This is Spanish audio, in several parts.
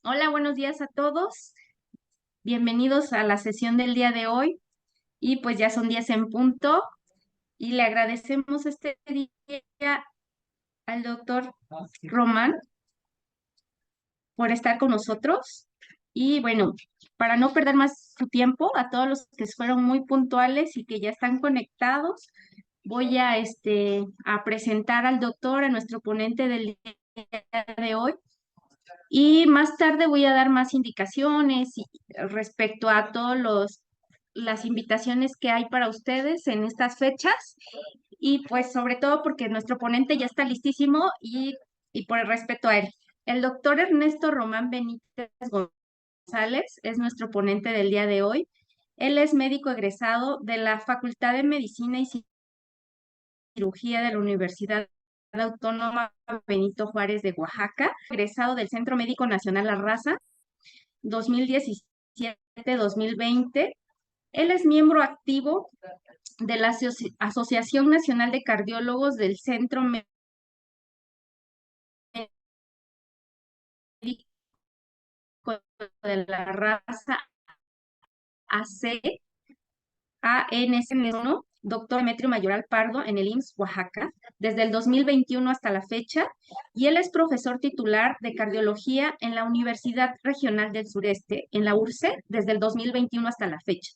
Hola, buenos días a todos. Bienvenidos a la sesión del día de hoy. Y pues ya son 10 en punto y le agradecemos este día al doctor Román por estar con nosotros. Y bueno, para no perder más su tiempo, a todos los que fueron muy puntuales y que ya están conectados, voy a presentar al doctor, a nuestro ponente del día de hoy. Y más tarde voy a dar más indicaciones respecto a todos las invitaciones que hay para ustedes en estas fechas y pues sobre todo porque nuestro ponente ya está listísimo y por el respeto a él. El doctor Ernesto Román Benítez González es nuestro ponente del día de hoy. Él es médico egresado de la Facultad de Medicina y Cirugía de la Universidad Autónoma Benito Juárez de Oaxaca, egresado del Centro Médico Nacional La Raza 2017-2020. Él es miembro activo de la Asociación Nacional de Cardiólogos del Centro Médico de la Raza AC, ANS1, doctor Demetrio Mayoral Pardo en el IMSS Oaxaca, desde el 2021 hasta la fecha, y él es profesor titular de cardiología en la Universidad Regional del Sureste, en la URCE, desde el 2021 hasta la fecha.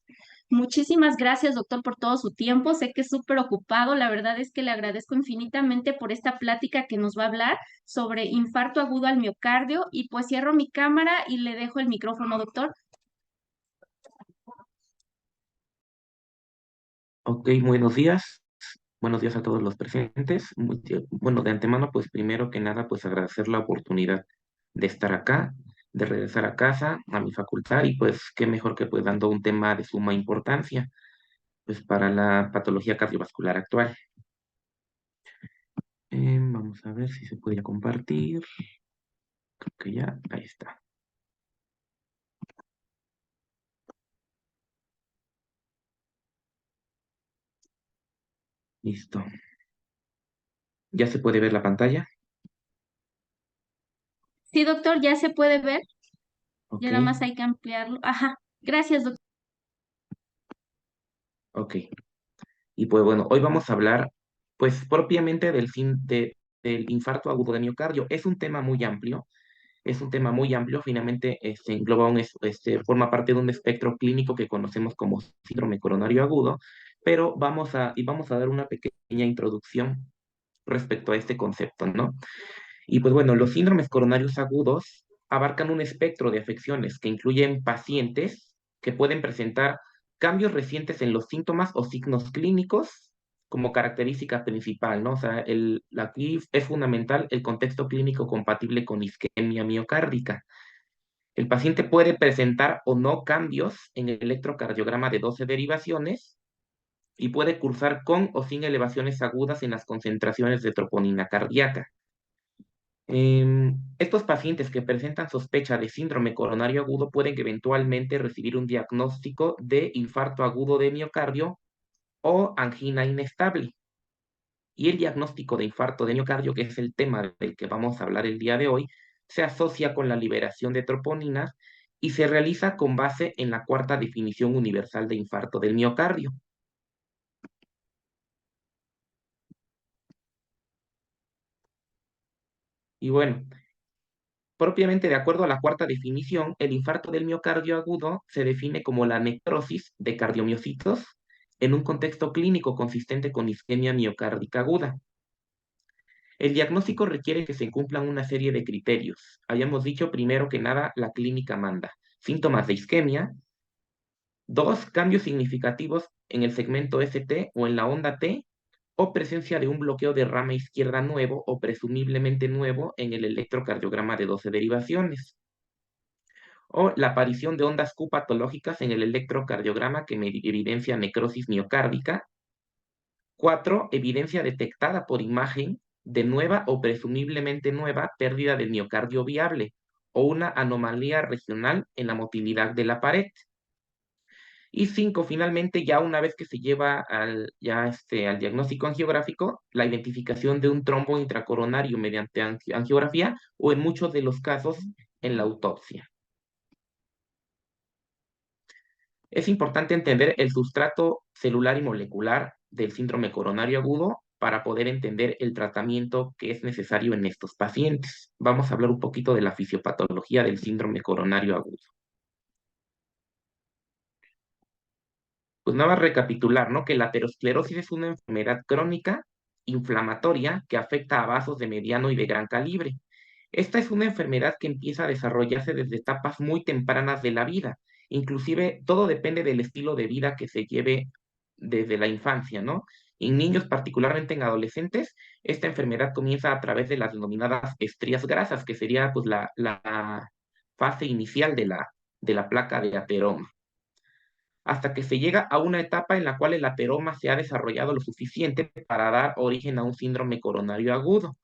Muchísimas gracias, doctor, por todo su tiempo. Sé que es súper ocupado. La verdad es que le agradezco infinitamente por esta plática que nos va a hablar sobre infarto agudo al miocardio. Y pues cierro mi cámara y le dejo el micrófono, doctor. Ok, buenos días. Buenos días a todos los presentes. Bueno, de antemano, pues primero que nada, pues agradecer la oportunidad de estar acá, de regresar a casa, a mi facultad, y pues qué mejor que pues dando un tema de suma importancia, pues para la patología cardiovascular actual. Vamos a ver si se puede compartir. Creo que ya, ahí está. Listo. ¿Ya se puede ver la pantalla? Sí, doctor, ya se puede ver. Ok, Ya nada más hay que ampliarlo. Ajá. Gracias, doctor. ok. Y pues bueno, hoy vamos a hablar pues propiamente del infarto agudo de miocardio. Es un tema muy amplio, finalmente engloba forma parte de un espectro clínico que conocemos como síndrome coronario agudo, pero vamos a dar una pequeña introducción respecto a este concepto, ¿no? Y pues bueno, los síndromes coronarios agudos abarcan un espectro de afecciones que incluyen pacientes que pueden presentar cambios recientes en los síntomas o signos clínicos como característica principal, ¿no? O sea, aquí es fundamental el contexto clínico compatible con isquemia miocárdica. El paciente puede presentar o no cambios en el electrocardiograma de 12 derivaciones y puede cursar con o sin elevaciones agudas en las concentraciones de troponina cardíaca. Estos pacientes que presentan sospecha de síndrome coronario agudo pueden eventualmente recibir un diagnóstico de infarto agudo de miocardio o angina inestable. Y el diagnóstico de infarto de miocardio, que es el tema del que vamos a hablar el día de hoy, se asocia con la liberación de troponinas y se realiza con base en la cuarta definición universal de infarto del miocardio. Y bueno, propiamente de acuerdo a la cuarta definición, el infarto del miocardio agudo se define como la necrosis de cardiomiocitos en un contexto clínico consistente con isquemia miocárdica aguda. El diagnóstico requiere que se cumplan una serie de criterios. Habíamos dicho primero que nada, la clínica manda síntomas de isquemia, dos, cambios significativos en el segmento ST o en la onda T, o presencia de un bloqueo de rama izquierda nuevo o presumiblemente nuevo en el electrocardiograma de 12 derivaciones, o la aparición de ondas Q patológicas en el electrocardiograma que evidencia necrosis miocárdica. 4, evidencia detectada por imagen de nueva o presumiblemente nueva pérdida del miocardio viable o una anomalía regional en la motilidad de la pared. Y 5, finalmente, ya una vez que se lleva al diagnóstico angiográfico, la identificación de un trombo intracoronario mediante angiografía o en muchos de los casos en la autopsia. Es importante entender el sustrato celular y molecular del síndrome coronario agudo para poder entender el tratamiento que es necesario en estos pacientes. Vamos a hablar un poquito de la fisiopatología del síndrome coronario agudo. Pues nada más recapitular, ¿no? Que la aterosclerosis es una enfermedad crónica inflamatoria que afecta a vasos de mediano y de gran calibre. Esta es una enfermedad que empieza a desarrollarse desde etapas muy tempranas de la vida. Inclusive todo depende del estilo de vida que se lleve desde la infancia, ¿no? En niños, particularmente en adolescentes, esta enfermedad comienza a través de las denominadas estrías grasas, que sería pues la fase inicial de la placa de ateroma, hasta que se llega a una etapa en la cual el ateroma se ha desarrollado lo suficiente para dar origen a un síndrome coronario agudo.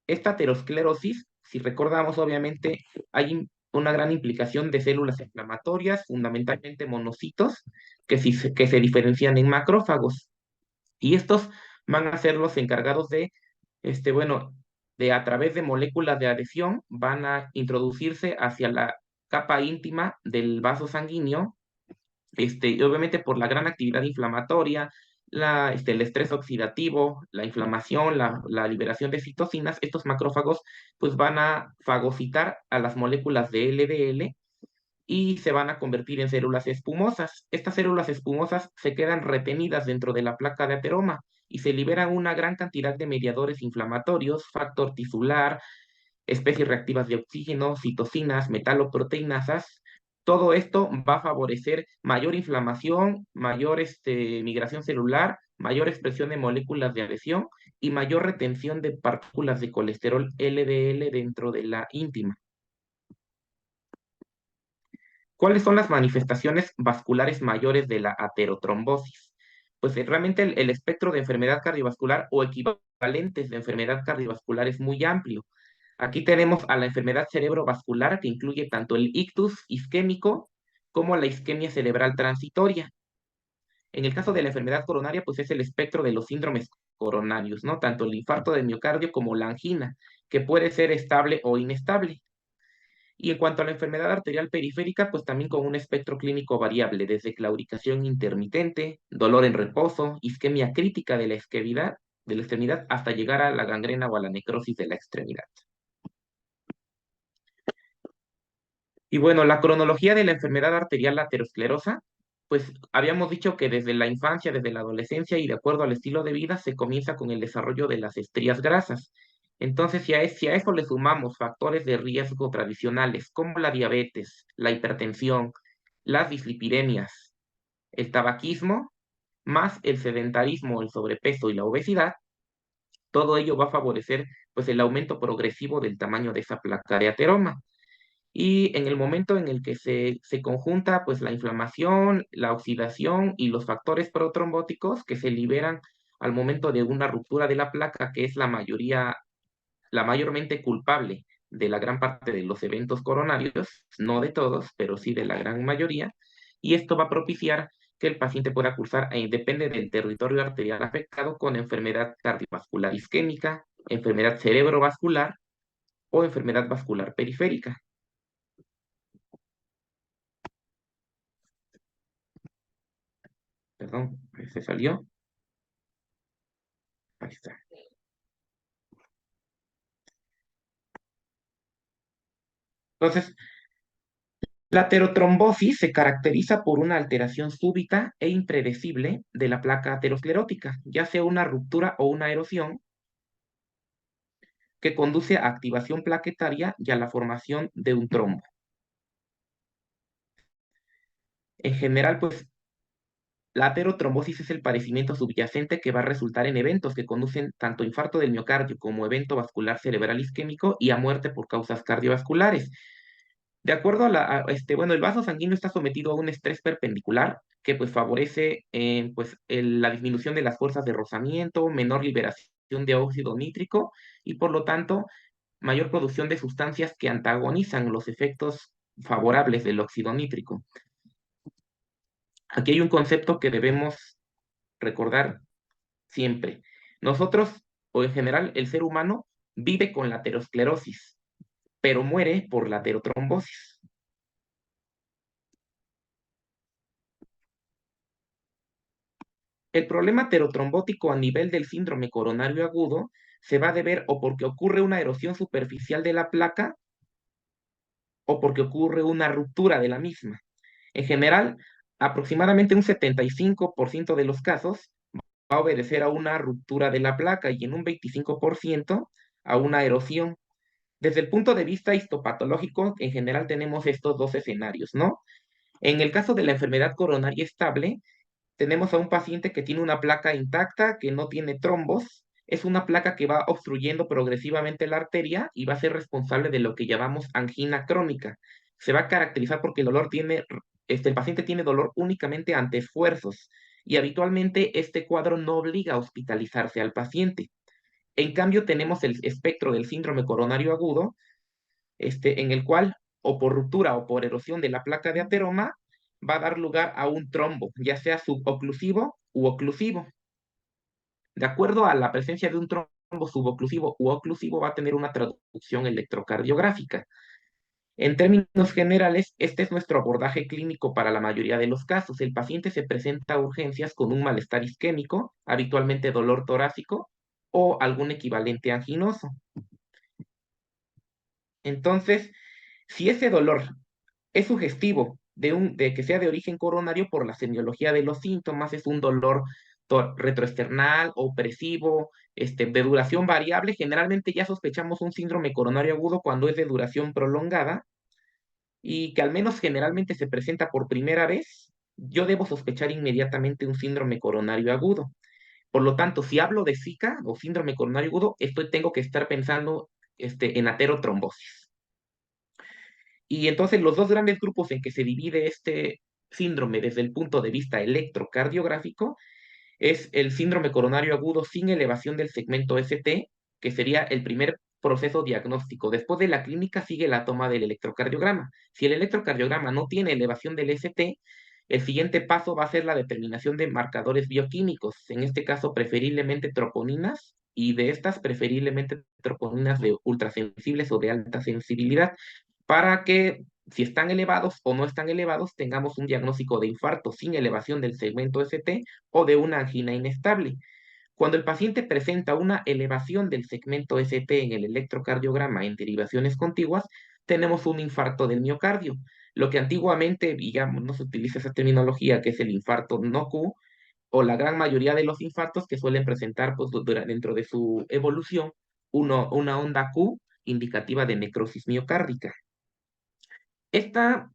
Esta aterosclerosis, si recordamos, obviamente hay una gran implicación de células inflamatorias, fundamentalmente monocitos, que se diferencian en macrófagos. Y estos van a ser los encargados de, bueno, de a través de moléculas de adhesión, van a introducirse hacia la capa íntima del vaso sanguíneo, y obviamente por la gran actividad inflamatoria, el estrés oxidativo, la inflamación, la liberación de citocinas, estos macrófagos pues van a fagocitar a las moléculas de LDL y se van a convertir en células espumosas. Estas células espumosas se quedan retenidas dentro de la placa de ateroma y se liberan una gran cantidad de mediadores inflamatorios, factor tisular, especies reactivas de oxígeno, citocinas, metaloproteinasas. Todo esto va a favorecer mayor inflamación, mayor migración celular, mayor expresión de moléculas de adhesión y mayor retención de partículas de colesterol LDL dentro de la íntima. ¿Cuáles son las manifestaciones vasculares mayores de la aterotrombosis? Pues realmente el espectro de enfermedad cardiovascular o equivalentes de enfermedad cardiovascular es muy amplio. Aquí tenemos a la enfermedad cerebrovascular, que incluye tanto el ictus isquémico como la isquemia cerebral transitoria. En el caso de la enfermedad coronaria, pues es el espectro de los síndromes coronarios, ¿no? Tanto el infarto de miocardio como la angina, que puede ser estable o inestable. Y en cuanto a la enfermedad arterial periférica, pues también con un espectro clínico variable, desde claudicación intermitente, dolor en reposo, isquemia crítica de la extremidad, hasta llegar a la gangrena o a la necrosis de la extremidad. Y bueno, la cronología de la enfermedad arterial aterosclerosa, pues habíamos dicho que desde la infancia, desde la adolescencia y de acuerdo al estilo de vida, se comienza con el desarrollo de las estrías grasas. Entonces, si a eso le sumamos factores de riesgo tradicionales como la diabetes, la hipertensión, las dislipidemias, el tabaquismo, más el sedentarismo, el sobrepeso y la obesidad, todo ello va a favorecer pues el aumento progresivo del tamaño de esa placa de ateroma. Y en el momento en el que se conjunta pues la inflamación, la oxidación y los factores protrombóticos que se liberan al momento de una ruptura de la placa, que es la mayormente culpable de la gran parte de los eventos coronarios, no de todos, pero sí de la gran mayoría, y esto va a propiciar que el paciente pueda cursar, depende del territorio arterial afectado, con enfermedad cardiovascular isquémica, enfermedad cerebrovascular o enfermedad vascular periférica. Perdón, se salió. Ahí está. Entonces, la aterotrombosis se caracteriza por una alteración súbita e impredecible de la placa aterosclerótica, ya sea una ruptura o una erosión que conduce a activación plaquetaria y a la formación de un trombo. En general, pues la aterotrombosis es el padecimiento subyacente que va a resultar en eventos que conducen tanto a infarto del miocardio como evento vascular cerebral isquémico y a muerte por causas cardiovasculares. De acuerdo bueno, el vaso sanguíneo está sometido a un estrés perpendicular que pues favorece la disminución de las fuerzas de rozamiento, menor liberación de óxido nítrico y por lo tanto mayor producción de sustancias que antagonizan los efectos favorables del óxido nítrico. Aquí hay un concepto que debemos recordar siempre. Nosotros, o en general, el ser humano vive con la aterosclerosis. pero muere por la aterotrombosis. El problema aterotrombótico a nivel del síndrome coronario agudo se va a deber o porque ocurre una erosión superficial de la placa o porque ocurre una ruptura de la misma. En general, aproximadamente un 75% de los casos va a obedecer a una ruptura de la placa y en un 25% a una erosión. Desde el punto de vista histopatológico, en general tenemos estos dos escenarios, ¿no? En el caso de la enfermedad coronaria estable, tenemos a un paciente que tiene una placa intacta, que no tiene trombos. Es una placa que va obstruyendo progresivamente la arteria y va a ser responsable de lo que llamamos angina crónica. Se va a caracterizar porque el paciente tiene dolor únicamente ante esfuerzos y habitualmente este cuadro no obliga a hospitalizarse al paciente. En cambio, tenemos el espectro del síndrome coronario agudo, en el cual, o por ruptura o por erosión de la placa de ateroma, va a dar lugar a un trombo, ya sea suboclusivo u oclusivo. De acuerdo a la presencia de un trombo suboclusivo u oclusivo, va a tener una traducción electrocardiográfica. En términos generales, este es nuestro abordaje clínico para la mayoría de los casos. El paciente se presenta a urgencias con un malestar isquémico, habitualmente dolor torácico o algún equivalente anginoso. Entonces, si ese dolor es sugestivo de que sea de origen coronario por la semiología de los síntomas, es un dolor retroesternal, opresivo, de duración variable. Generalmente ya sospechamos un síndrome coronario agudo cuando es de duración prolongada y que al menos generalmente se presenta por primera vez. Yo debo sospechar inmediatamente un síndrome coronario agudo. Por lo tanto, si hablo de Zika o síndrome coronario agudo, tengo que estar pensando en aterotrombosis. Y entonces los dos grandes grupos en que se divide este síndrome desde el punto de vista electrocardiográfico es el síndrome coronario agudo sin elevación del segmento ST, que sería el primer proceso diagnóstico. Después de la clínica sigue la toma del electrocardiograma. Si el electrocardiograma no tiene elevación del ST, el siguiente paso va a ser la determinación de marcadores bioquímicos, en este caso preferiblemente troponinas, y de estas preferiblemente troponinas de ultrasensibles o de alta sensibilidad, para que si están elevados o no están elevados, tengamos un diagnóstico de infarto sin elevación del segmento ST o de una angina inestable. Cuando el paciente presenta una elevación del segmento ST en el electrocardiograma en derivaciones contiguas, tenemos un infarto del miocardio. Lo que antiguamente, digamos, no se utiliza esa terminología, que es el infarto no Q, o la gran mayoría de los infartos que suelen presentar pues, dentro de su evolución una onda Q indicativa de necrosis miocárdica. Esta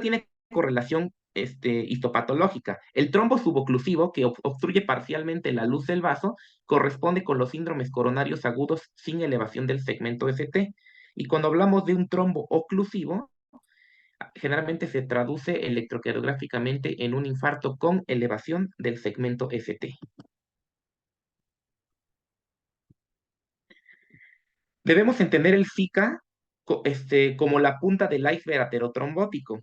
tiene correlación histopatológica. El trombo suboclusivo, que obstruye parcialmente la luz del vaso, corresponde con los síndromes coronarios agudos sin elevación del segmento ST. Y cuando hablamos de un trombo oclusivo, generalmente se traduce electrocardiográficamente en un infarto con elevación del segmento ST. Debemos entender el Zika como la punta del iceberg aterotrombótico.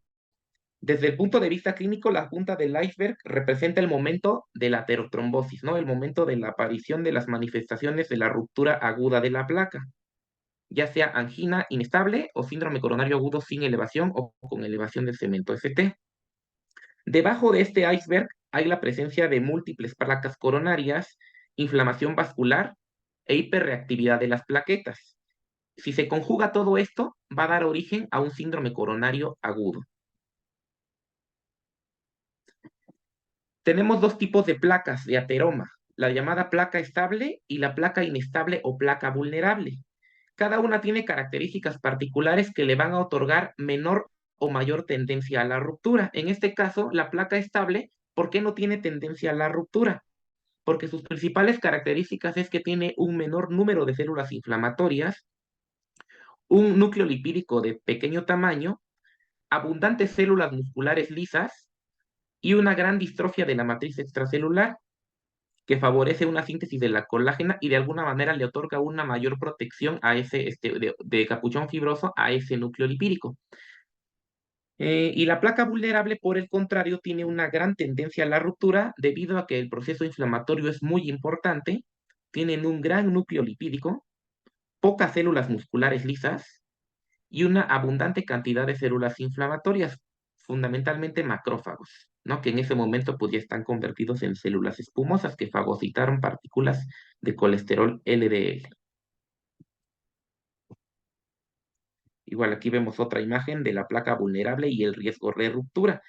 Desde el punto de vista clínico, la punta del iceberg representa el momento de la aterotrombosis, ¿no? El momento de la aparición de las manifestaciones de la ruptura aguda de la placa, ya sea angina inestable o síndrome coronario agudo sin elevación o con elevación del segmento ST. Debajo de este iceberg hay la presencia de múltiples placas coronarias, inflamación vascular e hiperreactividad de las plaquetas. Si se conjuga todo esto, va a dar origen a un síndrome coronario agudo. Tenemos dos tipos de placas de ateroma, la llamada placa estable y la placa inestable o placa vulnerable. Cada una tiene características particulares que le van a otorgar menor o mayor tendencia a la ruptura. En este caso, la placa estable, ¿por qué no tiene tendencia a la ruptura? Porque sus principales características es que tiene un menor número de células inflamatorias, un núcleo lipídico de pequeño tamaño, abundantes células musculares lisas y una gran distrofia de la matriz extracelular, que favorece una síntesis de la colágena y de alguna manera le otorga una mayor protección a de capuchón fibroso a ese núcleo lipídico. Y la placa vulnerable, por el contrario, tiene una gran tendencia a la ruptura debido a que el proceso inflamatorio es muy importante, tienen un gran núcleo lipídico, pocas células musculares lisas y una abundante cantidad de células inflamatorias, fundamentalmente macrófagos, ¿no? Que en ese momento pues ya están convertidos en células espumosas que fagocitaron partículas de colesterol LDL. Igual aquí vemos otra imagen de la placa vulnerable y el riesgo de ruptura.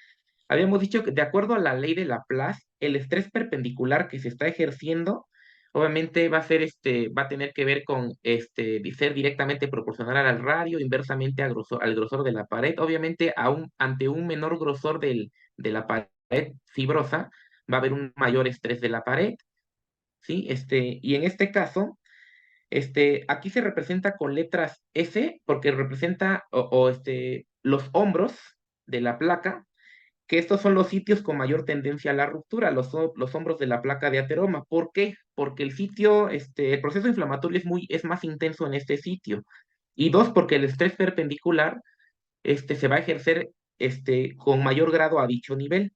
Habíamos dicho que de acuerdo a la ley de Laplace, el estrés perpendicular que se está ejerciendo, obviamente va a ser va a tener que ver con ser directamente proporcional al radio, inversamente al grosor de la pared. Obviamente, ante un menor grosor de la pared fibrosa, va a haber un mayor estrés de la pared, ¿sí? Y en este caso, aquí se representa con letras S porque representa los hombros de la placa, que estos son los sitios con mayor tendencia a la ruptura, los hombros de la placa de ateroma. ¿Por qué? Porque el proceso inflamatorio es más intenso en este sitio. Y dos, porque el estrés perpendicular, se va a ejercer, con mayor grado a dicho nivel.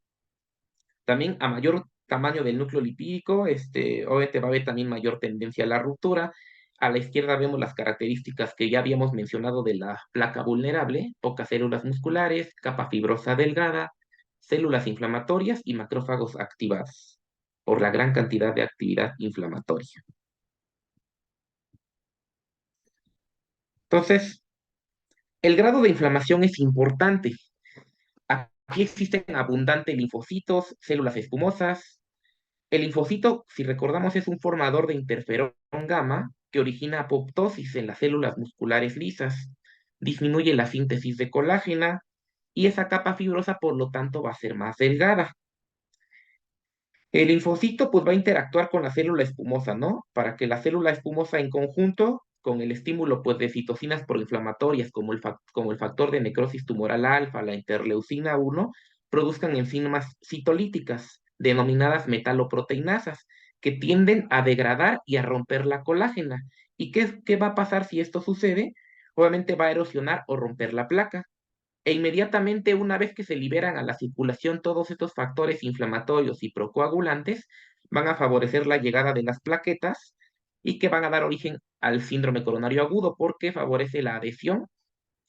También a mayor tamaño del núcleo lipídico, obviamente va a haber también mayor tendencia a la ruptura. A la izquierda vemos las características que ya habíamos mencionado de la placa vulnerable: pocas células musculares, capa fibrosa delgada, células inflamatorias y macrófagos activados por la gran cantidad de actividad inflamatoria. Entonces, el grado de inflamación es importante. Aquí existen abundantes linfocitos, células espumosas. El linfocito, si recordamos, es un formador de interferón gamma que origina apoptosis en las células musculares lisas, disminuye la síntesis de colágena y esa capa fibrosa, por lo tanto, va a ser más delgada. El linfocito pues va a interactuar con la célula espumosa, ¿no? Para que la célula espumosa en conjunto con el estímulo pues de citocinas proinflamatorias como el factor de necrosis tumoral alfa, la interleucina 1, produzcan enzimas citolíticas denominadas metaloproteinasas que tienden a degradar y a romper la colágena. ¿Y qué va a pasar si esto sucede? Obviamente va a erosionar o romper la placa. E inmediatamente, una vez que se liberan a la circulación todos estos factores inflamatorios y procoagulantes, van a favorecer la llegada de las plaquetas y que van a dar origen al síndrome coronario agudo porque favorece la adhesión,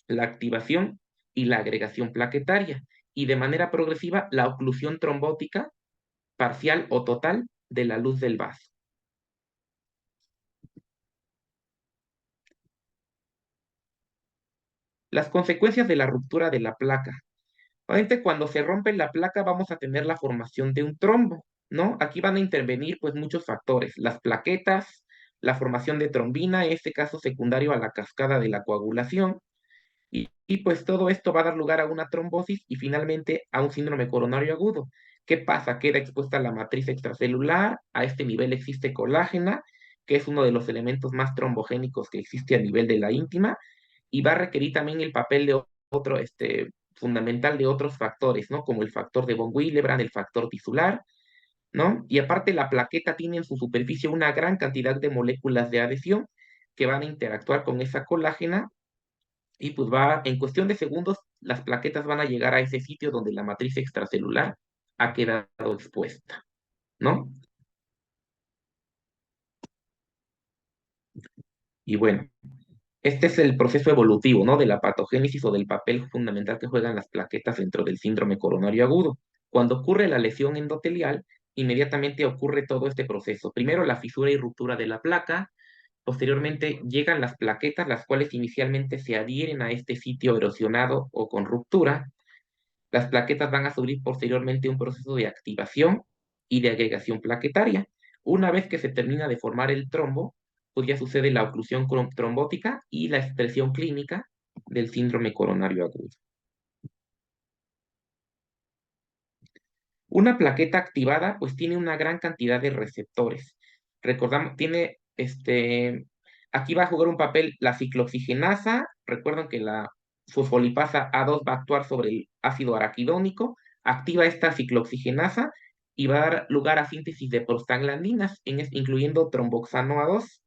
la activación y la agregación plaquetaria y de manera progresiva la oclusión trombótica parcial o total de la luz del vaso. Las consecuencias de la ruptura de la placa. Obviamente, cuando se rompe la placa vamos a tener la formación de un trombo, ¿no? Aquí van a intervenir pues muchos factores: las plaquetas, la formación de trombina, en este caso secundario a la cascada de la coagulación, y pues todo esto va a dar lugar a una trombosis y finalmente a un síndrome coronario agudo. ¿Qué pasa? Queda expuesta la matriz extracelular, a este nivel existe colágena, que es uno de los elementos más trombogénicos que existe a nivel de la íntima, y va a requerir también el papel de otro, fundamental de otros factores, ¿no? Como el factor de von Willebrand, el factor tisular, ¿no? Y aparte la plaqueta tiene en su superficie una gran cantidad de moléculas de adhesión que van a interactuar con esa colágena y pues en cuestión de segundos, las plaquetas van a llegar a ese sitio donde la matriz extracelular ha quedado expuesta, ¿no? Y bueno, este es el proceso evolutivo, ¿no? De la patogénesis o del papel fundamental que juegan las plaquetas dentro del síndrome coronario agudo. Cuando ocurre la lesión endotelial, inmediatamente ocurre todo este proceso. Primero la fisura y ruptura de la placa, posteriormente llegan las plaquetas, las cuales inicialmente se adhieren a este sitio erosionado o con ruptura. Las plaquetas van a sufrir posteriormente un proceso de activación y de agregación plaquetaria. Una vez que se termina de formar el trombo, pues ya sucede la oclusión trombótica y la expresión clínica del síndrome coronario agudo. Una plaqueta activada pues tiene una gran cantidad de receptores. Recordamos, aquí va a jugar un papel la ciclooxigenasa. Recuerden que la fosfolipasa A2 va a actuar sobre el ácido araquidónico, activa esta ciclooxigenasa y va a dar lugar a síntesis de prostaglandinas, incluyendo tromboxano A2.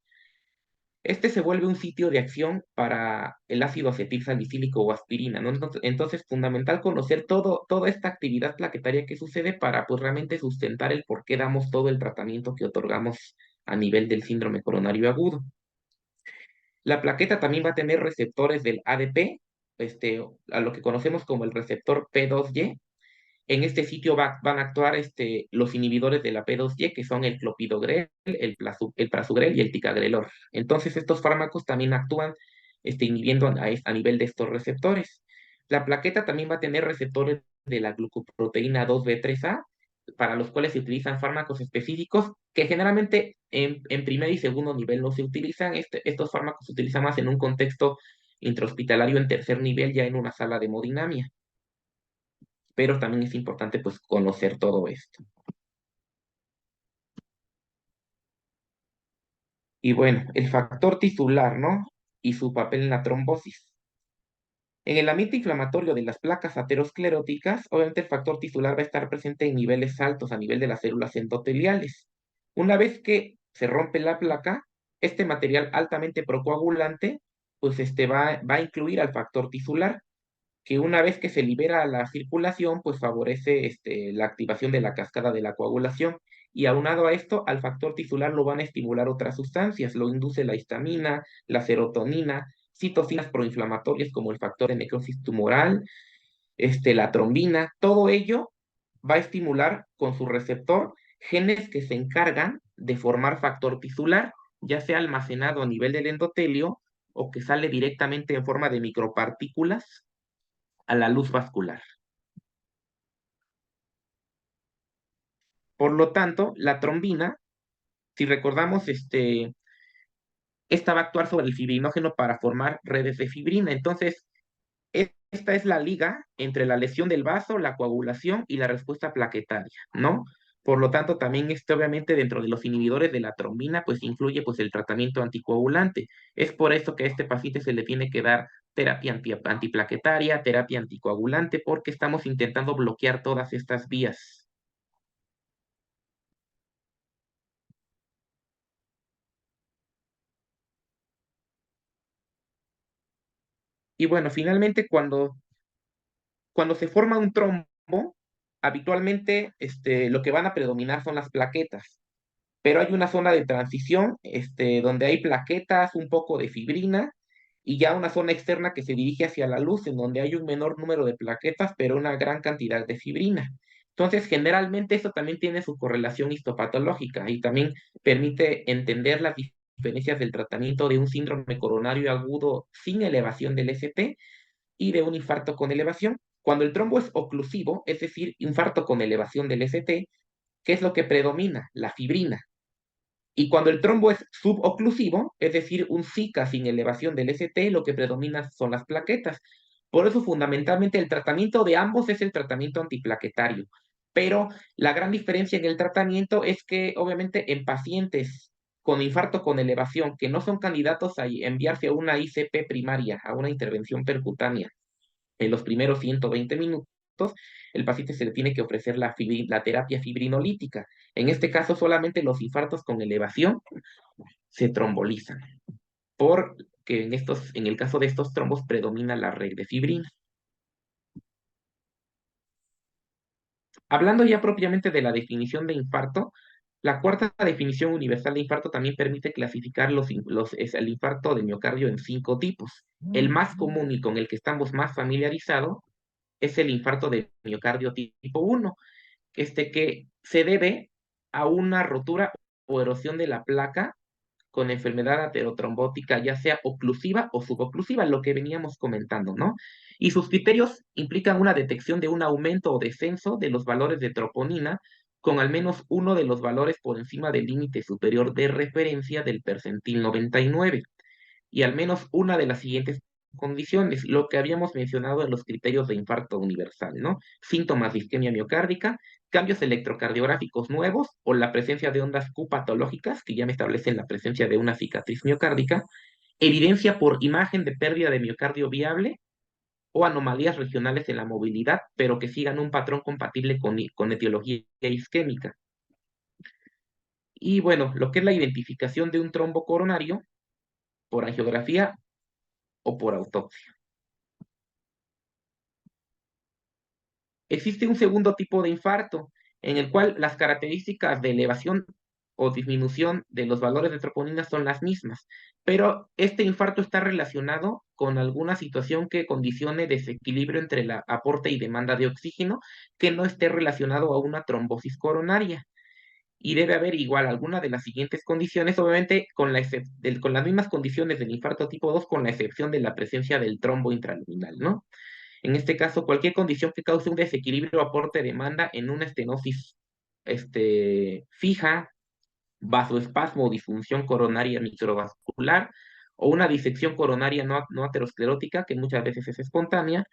Este se vuelve un sitio de acción para el ácido acetil salicílico o aspirina, ¿no? Entonces, fundamental conocer toda esta actividad plaquetaria que sucede para pues realmente sustentar el por qué damos todo el tratamiento que otorgamos a nivel del síndrome coronario agudo. La plaqueta también va a tener receptores del ADP, a lo que conocemos como el receptor P2Y. En este sitio van a actuar los inhibidores de la P2Y, que son el clopidogrel, el prasugrel y el ticagrelor. Entonces, estos fármacos también actúan inhibiendo a nivel de estos receptores. La plaqueta también va a tener receptores de la glucoproteína 2B3A, para los cuales se utilizan fármacos específicos que generalmente en primer y segundo nivel no se utilizan. Estos fármacos se utilizan más en un contexto intrahospitalario en tercer nivel, ya en una sala de hemodinamia, pero también es importante pues conocer todo esto. Y bueno, el factor tisular, ¿no? Y su papel en la trombosis. En el ambiente inflamatorio de las placas ateroscleróticas, obviamente el factor tisular va a estar presente en niveles altos a nivel de las células endoteliales. Una vez que se rompe la placa, este material altamente procoagulante, pues va a incluir al factor tisular, que una vez que se libera a la circulación, pues favorece la activación de la cascada de la coagulación. Y aunado a esto, al factor tisular lo van a estimular otras sustancias, lo induce la histamina, la serotonina, citocinas proinflamatorias como el factor de necrosis tumoral, la trombina, todo ello va a estimular con su receptor genes que se encargan de formar factor tisular, ya sea almacenado a nivel del endotelio o que sale directamente en forma de micropartículas a la luz vascular. Por lo tanto, la trombina, si recordamos, esta va a actuar sobre el fibrinógeno para formar redes de fibrina. Entonces, esta es la liga entre la lesión del vaso, la coagulación y la respuesta plaquetaria, ¿no? Por lo tanto, también obviamente dentro de los inhibidores de la trombina, pues influye pues el tratamiento anticoagulante. Es por eso que a este paciente se le tiene que dar terapia antiplaquetaria, terapia anticoagulante, porque estamos intentando bloquear todas estas vías. Y bueno, finalmente cuando se forma un trombo, habitualmente lo que van a predominar son las plaquetas, pero hay una zona de transición donde hay plaquetas, un poco de fibrina y ya una zona externa que se dirige hacia la luz, en donde hay un menor número de plaquetas, pero una gran cantidad de fibrina. Entonces, generalmente esto también tiene su correlación histopatológica y también permite entender las diferencias del tratamiento de un síndrome coronario agudo sin elevación del ST y de un infarto con elevación. Cuando el trombo es oclusivo, es decir, infarto con elevación del ST, ¿qué es lo que predomina? La fibrina. Y cuando el trombo es suboclusivo, es decir, un Zika sin elevación del ST, lo que predomina son las plaquetas. Por eso, fundamentalmente, el tratamiento de ambos es el tratamiento antiplaquetario. Pero la gran diferencia en el tratamiento es que, obviamente, en pacientes con infarto con elevación que no son candidatos a enviarse a una ICP primaria, a una intervención percutánea, en los primeros 120 minutos, el paciente se le tiene que ofrecer la terapia fibrinolítica. En este caso, solamente los infartos con elevación se trombolizan, porque en el caso de estos trombos predomina la red de fibrina. Hablando ya propiamente de la definición de infarto, la cuarta definición universal de infarto también permite clasificar el infarto de miocardio en 5 tipos. El más común y con el que estamos más familiarizados es el infarto de miocardio tipo 1, que se debe a una rotura o erosión de la placa con enfermedad aterotrombótica, ya sea oclusiva o suboclusiva, lo que veníamos comentando, ¿no? Y sus criterios implican una detección de un aumento o descenso de los valores de troponina con al menos uno de los valores por encima del límite superior de referencia del percentil 99 y al menos una de las siguientes condiciones, lo que habíamos mencionado en los criterios de infarto universal, ¿no? Síntomas de isquemia miocárdica, cambios electrocardiográficos nuevos o la presencia de ondas Q patológicas, que ya me establecen la presencia de una cicatriz miocárdica, evidencia por imagen de pérdida de miocardio viable o anomalías regionales en la movilidad, pero que sigan un patrón compatible con etiología isquémica. Y bueno, lo que es la identificación de un trombo coronario por angiografía o por autopsia. Existe un segundo tipo de infarto, en el cual las características de elevación o disminución de los valores de troponina son las mismas, pero este infarto está relacionado con alguna situación que condicione desequilibrio entre el aporte y demanda de oxígeno que no esté relacionado a una trombosis coronaria. Y debe haber igual alguna de las siguientes condiciones, obviamente con las mismas condiciones del infarto tipo 2, con la excepción de la presencia del trombo intraluminal, ¿no? En este caso, cualquier condición que cause un desequilibrio aporte-demanda en una estenosis fija, vasoespasmo o disfunción coronaria microvascular, o una disección coronaria no aterosclerótica, que muchas veces es espontánea,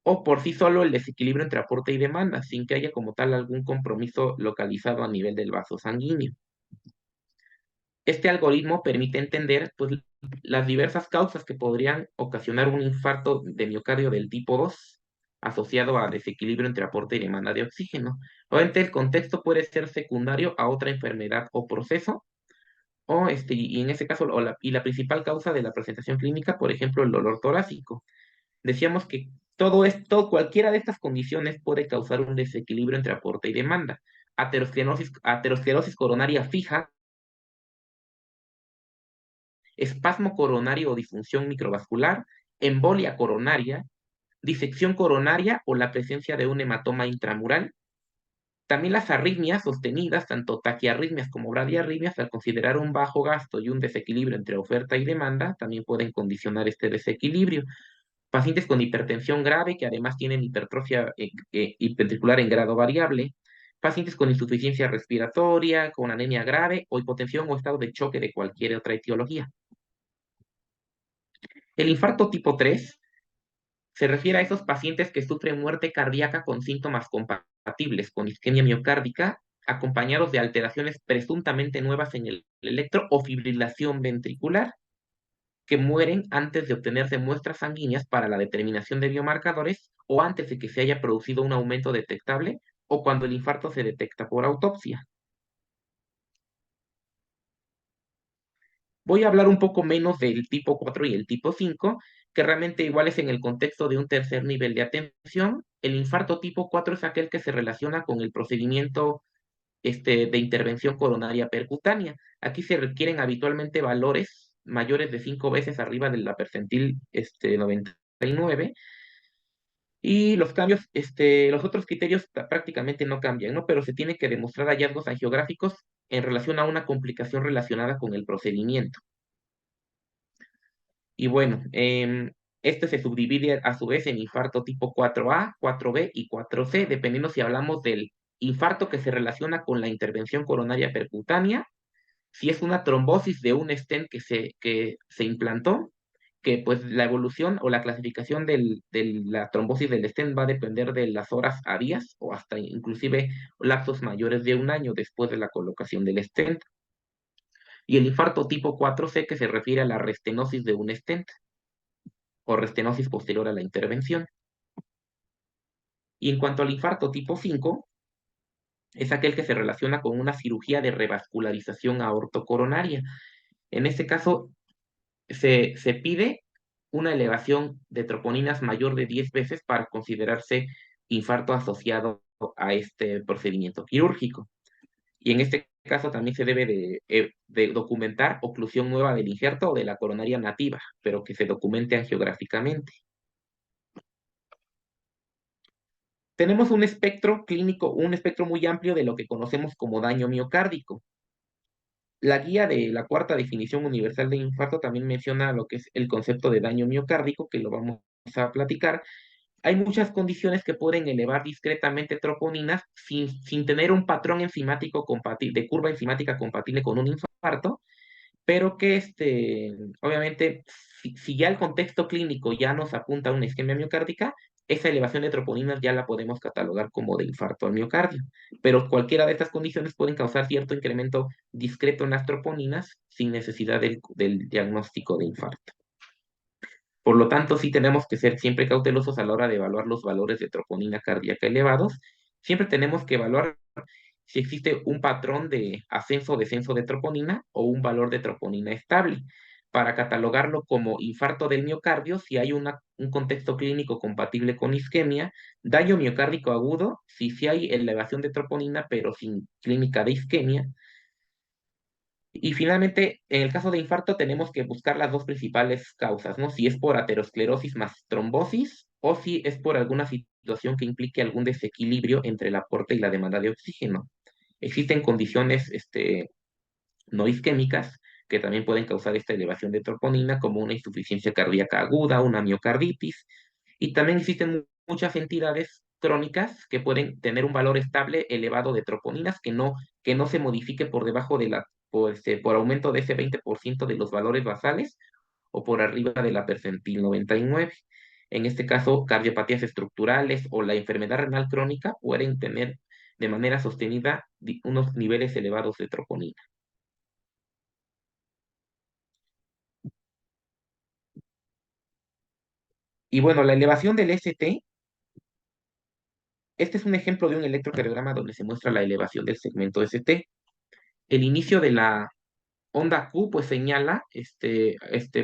o por sí solo el desequilibrio entre aporte y demanda, sin que haya como tal algún compromiso localizado a nivel del vaso sanguíneo. Este algoritmo permite entender pues, las diversas causas que podrían ocasionar un infarto de miocardio del tipo 2 asociado a desequilibrio entre aporte y demanda de oxígeno. Obviamente el contexto puede ser secundario a otra enfermedad o proceso, y en ese caso, la principal causa de la presentación clínica, por ejemplo, el dolor torácico. Decíamos que cualquiera de estas condiciones puede causar un desequilibrio entre aporte y demanda. Aterosclerosis coronaria fija, espasmo coronario o disfunción microvascular, embolia coronaria, disección coronaria o la presencia de un hematoma intramural. También las arritmias sostenidas, tanto taquiarritmias como bradiarritmias, al considerar un bajo gasto y un desequilibrio entre oferta y demanda, también pueden condicionar este desequilibrio. Pacientes con hipertensión grave que además tienen hipertrofia hiperventricular en grado variable, pacientes con insuficiencia respiratoria, con anemia grave o hipotensión o estado de choque de cualquier otra etiología. El infarto tipo 3 se refiere a esos pacientes que sufren muerte cardíaca con síntomas compatibles con isquemia miocárdica, acompañados de alteraciones presuntamente nuevas en el electro o fibrilación ventricular, que mueren antes de obtenerse muestras sanguíneas para la determinación de biomarcadores o antes de que se haya producido un aumento detectable o cuando el infarto se detecta por autopsia. Voy a hablar un poco menos del tipo 4 y el tipo 5, que realmente igual es en el contexto de un tercer nivel de atención. El infarto tipo 4 es aquel que se relaciona con el procedimiento de intervención coronaria percutánea. Aquí se requieren habitualmente valores mayores de 5 veces arriba de la percentil 99, y los cambios, los otros criterios prácticamente no cambian, ¿no? Pero se tiene que demostrar hallazgos angiográficos en relación a una complicación relacionada con el procedimiento. Y bueno, este se subdivide a su vez en infarto tipo 4A, 4B y 4C, dependiendo si hablamos del infarto que se relaciona con la intervención coronaria percutánea, si es una trombosis de un stent que se implantó, que pues la evolución o la clasificación de la trombosis del stent va a depender de las horas a días o hasta inclusive lapsos mayores de un año después de la colocación del stent. Y el infarto tipo 4C que se refiere a la restenosis de un stent o restenosis posterior a la intervención. Y en cuanto al infarto tipo 5, es aquel que se relaciona con una cirugía de revascularización aortocoronaria. En este caso, se pide una elevación de troponinas mayor de 10 veces para considerarse infarto asociado a este procedimiento quirúrgico. Y en este caso también se debe de documentar oclusión nueva del injerto o de la coronaria nativa, pero que se documente angiográficamente. Tenemos un espectro clínico, un espectro muy amplio de lo que conocemos como daño miocárdico. La guía de la cuarta definición universal de infarto también menciona lo que es el concepto de daño miocárdico, que lo vamos a platicar. Hay muchas condiciones que pueden elevar discretamente troponinas sin tener un patrón enzimático compatible, de curva enzimática compatible con un infarto, pero que obviamente, si ya el contexto clínico ya nos apunta a una isquemia miocárdica, esa elevación de troponinas ya la podemos catalogar como de infarto al miocardio. Pero cualquiera de estas condiciones pueden causar cierto incremento discreto en las troponinas sin necesidad del diagnóstico de infarto. Por lo tanto, sí tenemos que ser siempre cautelosos a la hora de evaluar los valores de troponina cardíaca elevados. Siempre tenemos que evaluar si existe un patrón de ascenso o descenso de troponina o un valor de troponina estable, para catalogarlo como infarto del miocardio si hay un contexto clínico compatible con isquemia, daño miocárdico agudo si sí hay elevación de troponina pero sin clínica de isquemia, Y finalmente, en el caso de infarto, tenemos que buscar las dos principales causas, ¿no? Si es por aterosclerosis más trombosis o si es por alguna situación que implique algún desequilibrio entre el aporte y la demanda de oxígeno. Existen condiciones no isquémicas que también pueden causar esta elevación de troponina, como una insuficiencia cardíaca aguda, una miocarditis, y también existen muchas entidades crónicas que pueden tener un valor estable elevado de troponinas que no se modifique por debajo de por aumento de ese 20% de los valores basales o por arriba de la percentil 99. En este caso, cardiopatías estructurales o la enfermedad renal crónica pueden tener de manera sostenida unos niveles elevados de troponina. Y bueno, la elevación del ST, este es un ejemplo de un electrocardiograma donde se muestra la elevación del segmento ST. El inicio de la onda Q pues señala,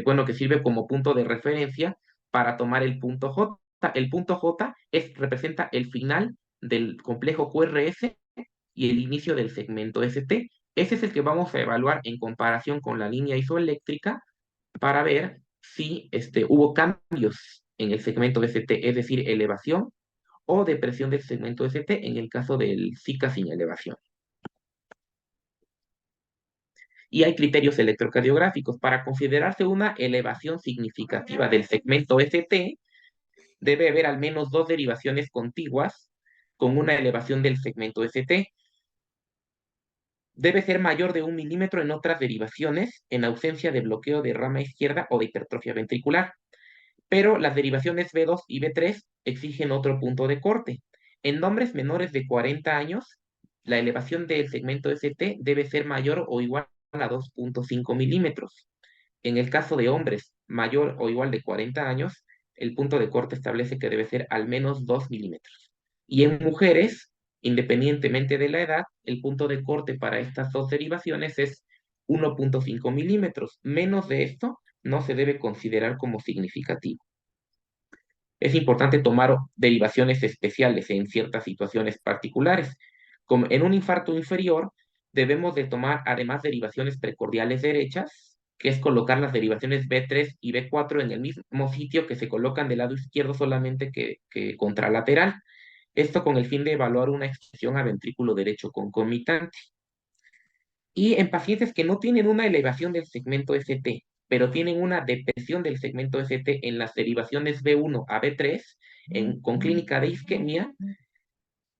bueno, que sirve como punto de referencia para tomar el punto J. El punto J representa el final del complejo QRS y el inicio del segmento ST. Ese es el que vamos a evaluar en comparación con la línea isoeléctrica para ver si hubo cambios en el segmento ST, es decir, elevación o depresión del segmento ST en el caso del Zika sin elevación. Y hay criterios electrocardiográficos. Para considerarse una elevación significativa del segmento ST, debe haber al menos dos derivaciones contiguas con una elevación del segmento ST. Debe ser mayor de 1 milímetro en otras derivaciones en ausencia de bloqueo de rama izquierda o de hipertrofia ventricular. Pero las derivaciones B2 y B3 exigen otro punto de corte. En hombres menores de 40 años, la elevación del segmento ST debe ser mayor o igual a 2,5 milímetros. En el caso de hombres mayor o igual de 40 años, el punto de corte establece que debe ser al menos 2 milímetros. Y en mujeres, independientemente de la edad, el punto de corte para estas dos derivaciones es 1,5 milímetros. Menos de esto no se debe considerar como significativo. Es importante tomar derivaciones especiales en ciertas situaciones particulares. Como en un infarto inferior, debemos de tomar además derivaciones precordiales derechas, que es colocar las derivaciones B3 y B4 en el mismo sitio que se colocan del lado izquierdo solamente que contralateral. Esto con el fin de evaluar una extensión a ventrículo derecho concomitante. Y en pacientes que no tienen una elevación del segmento ST, pero tienen una depresión del segmento ST en las derivaciones B1 a B3, con clínica de isquemia,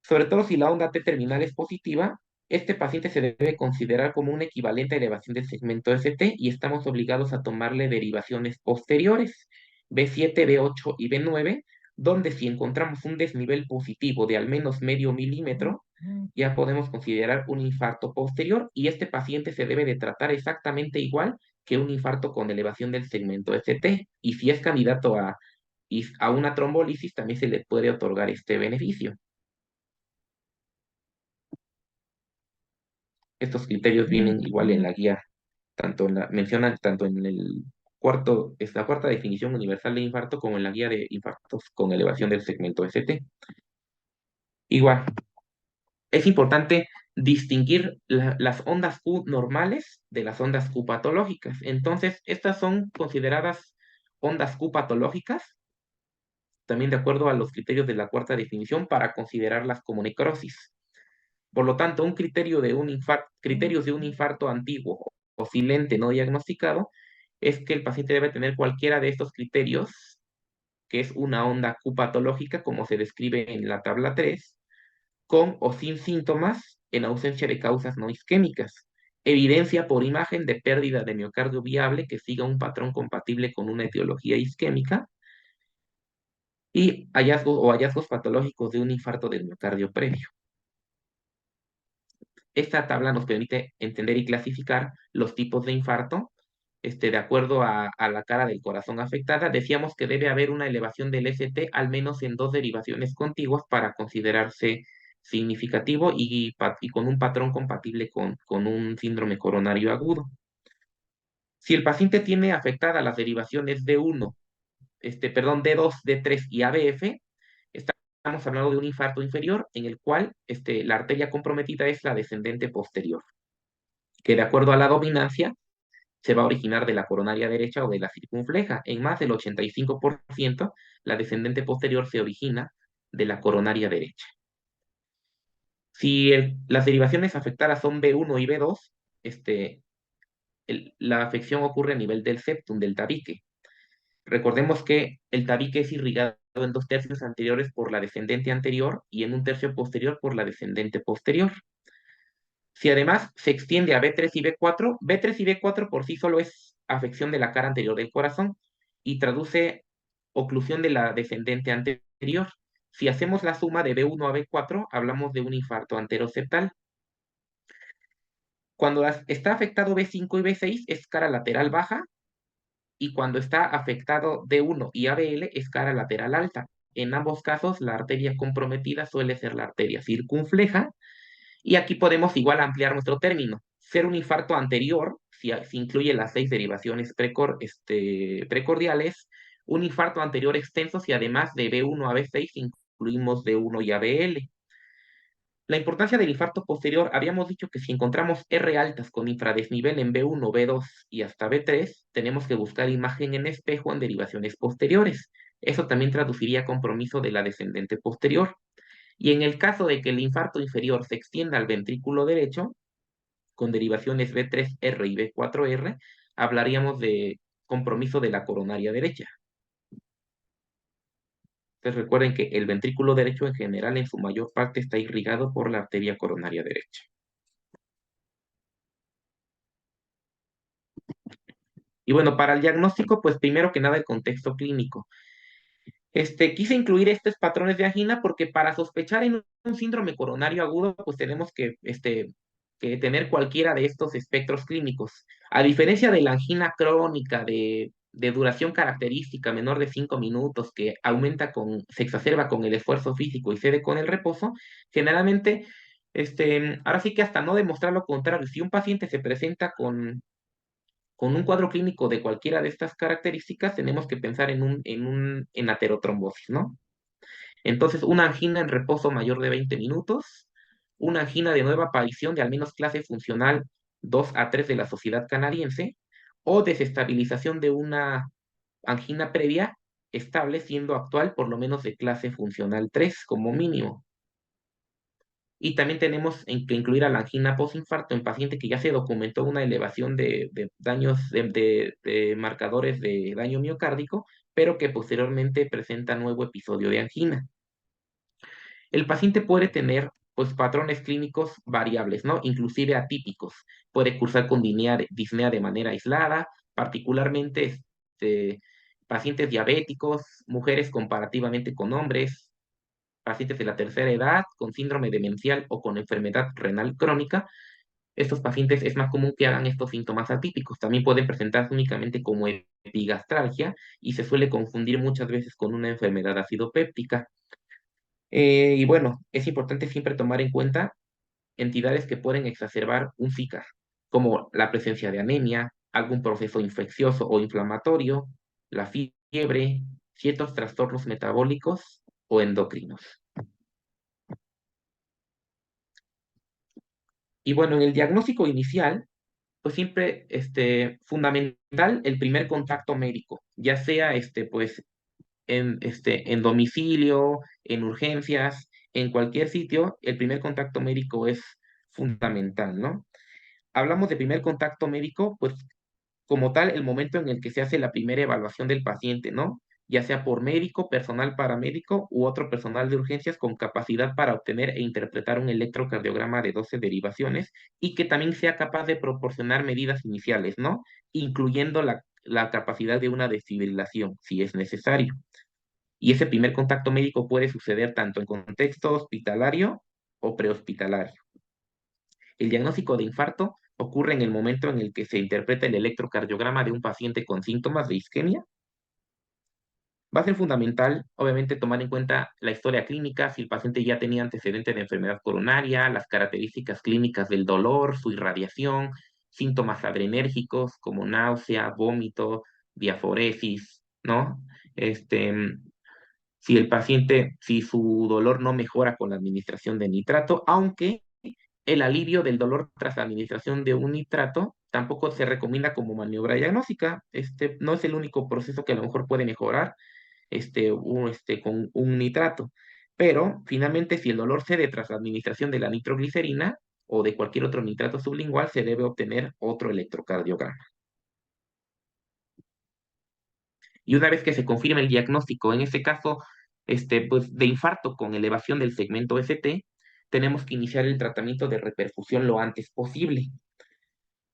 sobre todo si la onda T terminal es positiva, este paciente se debe considerar como un equivalente a elevación del segmento ST y estamos obligados a tomarle derivaciones posteriores, B7, B8 y B9, donde si encontramos un desnivel positivo de al menos medio milímetro, ya podemos considerar un infarto posterior y este paciente se debe de tratar exactamente igual que un infarto con elevación del segmento ST. Y si es candidato a una trombólisis, también se le puede otorgar este beneficio. Estos criterios vienen igual en la guía, mencionan tanto en la cuarta definición universal de infarto como en la guía de infartos con elevación del segmento ST. Igual, es importante distinguir las ondas Q normales de las ondas Q patológicas. Entonces, estas son consideradas ondas Q patológicas, también de acuerdo a los criterios de la cuarta definición, para considerarlas como necrosis. Por lo tanto, criterios de un infarto antiguo o silente no diagnosticado es que el paciente debe tener cualquiera de estos criterios, que es una onda Q patológica, como se describe en la tabla 3, con o sin síntomas en ausencia de causas no isquémicas. Evidencia por imagen de pérdida de miocardio viable que siga un patrón compatible con una etiología isquémica y hallazgos patológicos de un infarto del miocardio previo. Esta tabla nos permite entender y clasificar los tipos de infarto, de acuerdo a la cara del corazón afectada. Decíamos que debe haber una elevación del ST al menos en dos derivaciones contiguas para considerarse significativo y con un patrón compatible con un síndrome coronario agudo. Si el paciente tiene afectadas las derivaciones D1, D2, D3 y ABF, estamos hablando de un infarto inferior en el cual la arteria comprometida es la descendente posterior. que de acuerdo a la dominancia se va a originar de la coronaria derecha o de la circunfleja. En más del 85%, la descendente posterior se origina de la coronaria derecha. Si las derivaciones afectadas son B1 y B2, la afección ocurre a nivel del septum, del tabique. Recordemos que el tabique es irrigado en dos tercios anteriores por la descendente anterior y en un tercio posterior por la descendente posterior. Si además se extiende a B3 y B4, B3 y B4 por sí solo es afección de la cara anterior del corazón y traduce oclusión de la descendente anterior. Si hacemos la suma de B1 a B4, hablamos de un infarto anteroseptal. Cuando está afectado B5 y B6 es cara lateral baja y cuando está afectado D1 y ABL es cara lateral alta. En ambos casos, la arteria comprometida suele ser la arteria circunfleja y aquí podemos igual ampliar nuestro término. Ser un infarto anterior, si incluye las 6 derivaciones precordiales, un infarto anterior extenso si además de B1 a B6 incluimos D1 y ABL. La importancia del infarto posterior, habíamos dicho que si encontramos R altas con infradesnivel en B1, B2 y hasta B3, tenemos que buscar imagen en espejo en derivaciones posteriores. Eso también traduciría compromiso de la descendente posterior. Y en el caso de que el infarto inferior se extienda al ventrículo derecho, con derivaciones B3R y B4R, hablaríamos de compromiso de la coronaria derecha. Entonces recuerden que el ventrículo derecho en general en su mayor parte está irrigado por la arteria coronaria derecha. Y bueno, para el diagnóstico, pues primero que nada el contexto clínico. Quise incluir estos patrones de angina porque para sospechar en un síndrome coronario agudo, pues tenemos que tener cualquiera de estos espectros clínicos. A diferencia de la angina crónica de duración característica menor de 5 minutos, que se exacerba con el esfuerzo físico y cede con el reposo, generalmente, ahora sí que hasta no demostrar lo contrario, si un paciente se presenta con un cuadro clínico de cualquiera de estas características, tenemos que pensar en aterotrombosis, ¿no? Entonces, una angina en reposo mayor de 20 minutos, una angina de nueva aparición de al menos clase funcional 2 a 3 de la Sociedad Canadiense, o desestabilización de una angina previa estable siendo actual por lo menos de clase funcional 3 como mínimo. Y también tenemos que incluir a la angina postinfarto en paciente que ya se documentó una elevación de daños de marcadores de daño miocárdico, pero que posteriormente presenta nuevo episodio de angina. El paciente puede tener pues patrones clínicos variables, ¿no? Inclusive atípicos. Puede cursar con disnea de manera aislada, particularmente pacientes diabéticos, mujeres comparativamente con hombres, pacientes de la tercera edad con síndrome demencial o con enfermedad renal crónica. Estos pacientes es más común que hagan estos síntomas atípicos. También pueden presentarse únicamente como epigastralgia y se suele confundir muchas veces con una enfermedad acidopéptica. Y bueno, es importante siempre tomar en cuenta entidades que pueden exacerbar un zika, como la presencia de anemia, algún proceso infeccioso o inflamatorio, la fiebre, ciertos trastornos metabólicos o endocrinos. Y bueno, en el diagnóstico inicial, pues siempre fundamental el primer contacto médico, ya sea pues en domicilio, en urgencias, en cualquier sitio, el primer contacto médico es fundamental, ¿no? Hablamos de primer contacto médico, pues como tal, el momento en el que se hace la primera evaluación del paciente, ¿no? Ya sea por médico, personal paramédico u otro personal de urgencias con capacidad para obtener e interpretar un electrocardiograma de 12 derivaciones y que también sea capaz de proporcionar medidas iniciales, ¿no? Incluyendo la capacidad de una desfibrilación, si es necesario. Y ese primer contacto médico puede suceder tanto en contexto hospitalario o prehospitalario. El diagnóstico de infarto ocurre en el momento en el que se interpreta el electrocardiograma de un paciente con síntomas de isquemia. Va a ser fundamental, obviamente, tomar en cuenta la historia clínica, si el paciente ya tenía antecedentes de enfermedad coronaria, las características clínicas del dolor, su irradiación, síntomas adrenérgicos como náusea, vómito, diaforesis, ¿no? Este, si su dolor no mejora con la administración de nitrato, aunque el alivio del dolor tras la administración de un nitrato tampoco se recomienda como maniobra diagnóstica. No es el único proceso que a lo mejor puede mejorar con un nitrato. Pero finalmente, si el dolor cede tras la administración de la nitroglicerina o de cualquier otro nitrato sublingual, se debe obtener otro electrocardiograma. Y una vez que se confirme el diagnóstico, en este caso, pues, de infarto con elevación del segmento ST, tenemos que iniciar el tratamiento de reperfusión lo antes posible.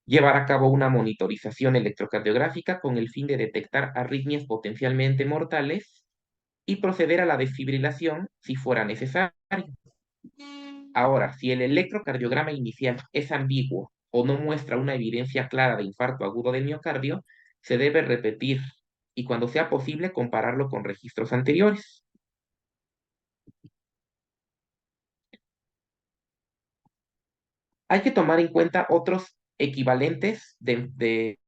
Llevar a cabo una monitorización electrocardiográfica con el fin de detectar arritmias potencialmente mortales y proceder a la desfibrilación si fuera necesario. Ahora, si el electrocardiograma inicial es ambiguo o no muestra una evidencia clara de infarto agudo del miocardio, se debe repetir y cuando sea posible compararlo con registros anteriores. Hay que tomar en cuenta otros equivalentes de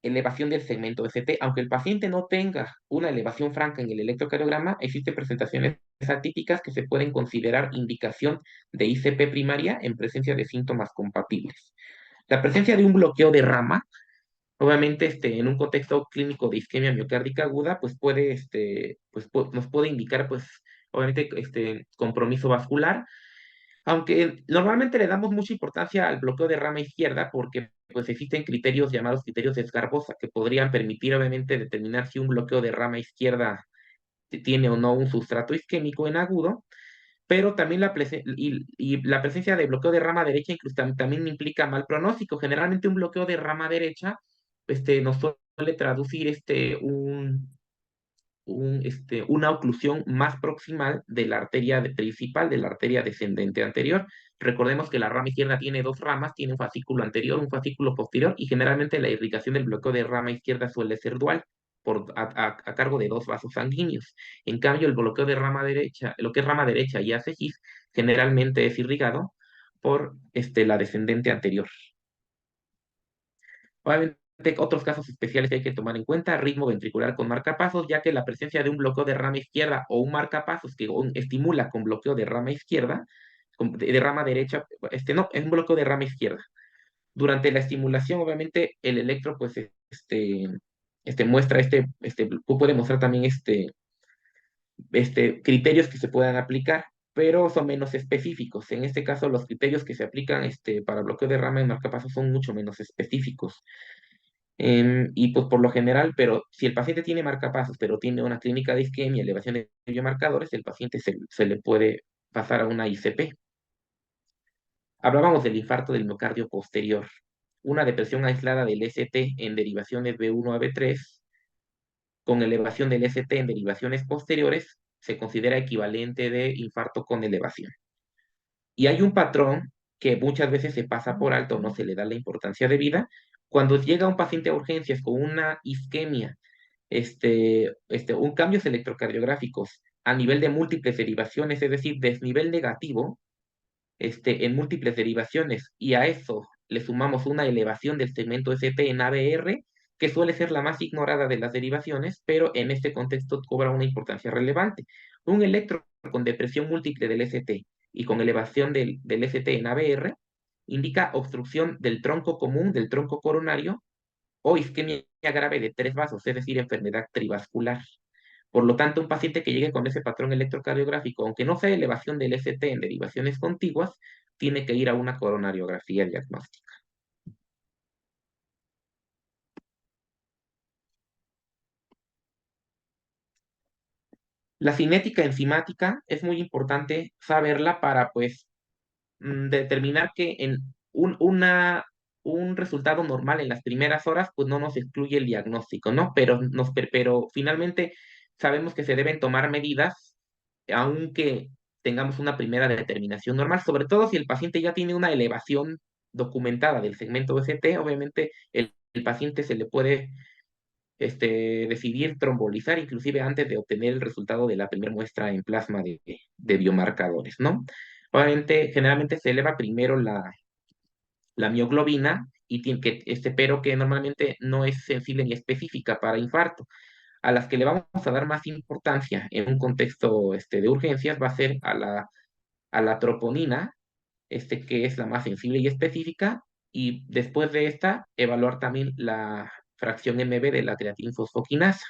elevación del segmento ST. Aunque el paciente no tenga una elevación franca en el electrocardiograma, existen presentaciones atípicas que se pueden considerar indicación de ICP primaria en presencia de síntomas compatibles. La presencia de un bloqueo de rama, obviamente en un contexto clínico de isquemia miocárdica aguda, pues nos puede indicar, pues, obviamente, compromiso vascular, aunque normalmente le damos mucha importancia al bloqueo de rama izquierda porque pues existen criterios llamados criterios de Esgarbosa que podrían permitir obviamente determinar si un bloqueo de rama izquierda tiene o no un sustrato isquémico en agudo, pero también y la presencia de bloqueo de rama derecha incluso también implica mal pronóstico. Generalmente un bloqueo de rama derecha nos suele traducir una oclusión más proximal de la principal, de la arteria descendente anterior. Recordemos que la rama izquierda tiene dos ramas, tiene un fascículo anterior, un fascículo posterior, y generalmente la irrigación del bloqueo de rama izquierda suele ser dual, a cargo de dos vasos sanguíneos. En cambio, el bloqueo de rama derecha, lo que es rama derecha y ACGIS, generalmente es irrigado por la descendente anterior. Obviamente, otros casos especiales que hay que tomar en cuenta, ritmo ventricular con marcapasos, ya que la presencia de un bloqueo de rama izquierda o un marcapasos que estimula con bloqueo de rama izquierda, de rama derecha, no, es un bloqueo de rama izquierda. Durante la estimulación, obviamente, el electro, pues, muestra puede mostrar también criterios que se puedan aplicar, pero son menos específicos. En este caso, los criterios que se aplican para bloqueo de rama y marcapasos son mucho menos específicos. Y pues por lo general, pero si el paciente tiene marcapasos, pero tiene una clínica de isquemia, elevación de biomarcadores, el paciente se le puede pasar a una ICP. Hablábamos del infarto del miocardio posterior. Una depresión aislada del ST en derivaciones B1 a B3, con elevación del ST en derivaciones posteriores, se considera equivalente de infarto con elevación. Y hay un patrón que muchas veces se pasa por alto, no se le da la importancia debida. Cuando llega un paciente a urgencias con una isquemia, un cambios electrocardiográficos a nivel de múltiples derivaciones, es decir, desnivel negativo, en múltiples derivaciones, y a eso le sumamos una elevación del segmento ST en ABR, que suele ser la más ignorada de las derivaciones, pero en este contexto cobra una importancia relevante. Un electro con depresión múltiple del ST y con elevación del ST en ABR indica obstrucción del tronco común, del tronco coronario, o isquemia grave de tres vasos, es decir, enfermedad trivascular. Por lo tanto, un paciente que llegue con ese patrón electrocardiográfico, aunque no sea elevación del ST en derivaciones contiguas, tiene que ir a una coronariografía diagnóstica. La cinética enzimática es muy importante saberla para, pues, determinar que en un resultado normal en las primeras horas, pues no nos excluye el diagnóstico, ¿no? Pero finalmente sabemos que se deben tomar medidas, aunque tengamos una primera determinación normal, sobre todo si el paciente ya tiene una elevación documentada del segmento ST, obviamente el paciente se le puede decidir trombolizar inclusive antes de obtener el resultado de la primera muestra en plasma de biomarcadores, ¿no? Obviamente, generalmente se eleva primero la mioglobina, pero que normalmente no es sensible ni específica para infarto. A las que le vamos a dar más importancia en un contexto de urgencias va a ser a la troponina, que es la más sensible y específica, y después de esta, evaluar también la fracción MB de la creatinfosfoquinasa.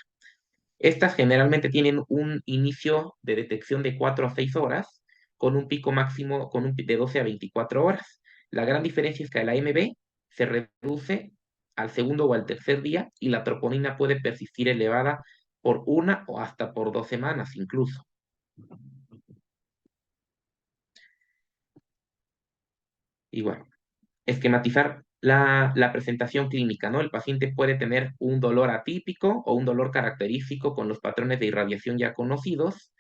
Estas generalmente tienen un inicio de detección de 4 a 6 horas, con un pico máximo de 12 a 24 horas. La gran diferencia es que la MB se reduce al segundo o al tercer día y la troponina puede persistir elevada por una o hasta por 2 semanas incluso. Y bueno, esquematizar la presentación clínica, ¿no? El paciente puede tener un dolor atípico o un dolor característico con los patrones de irradiación ya conocidos,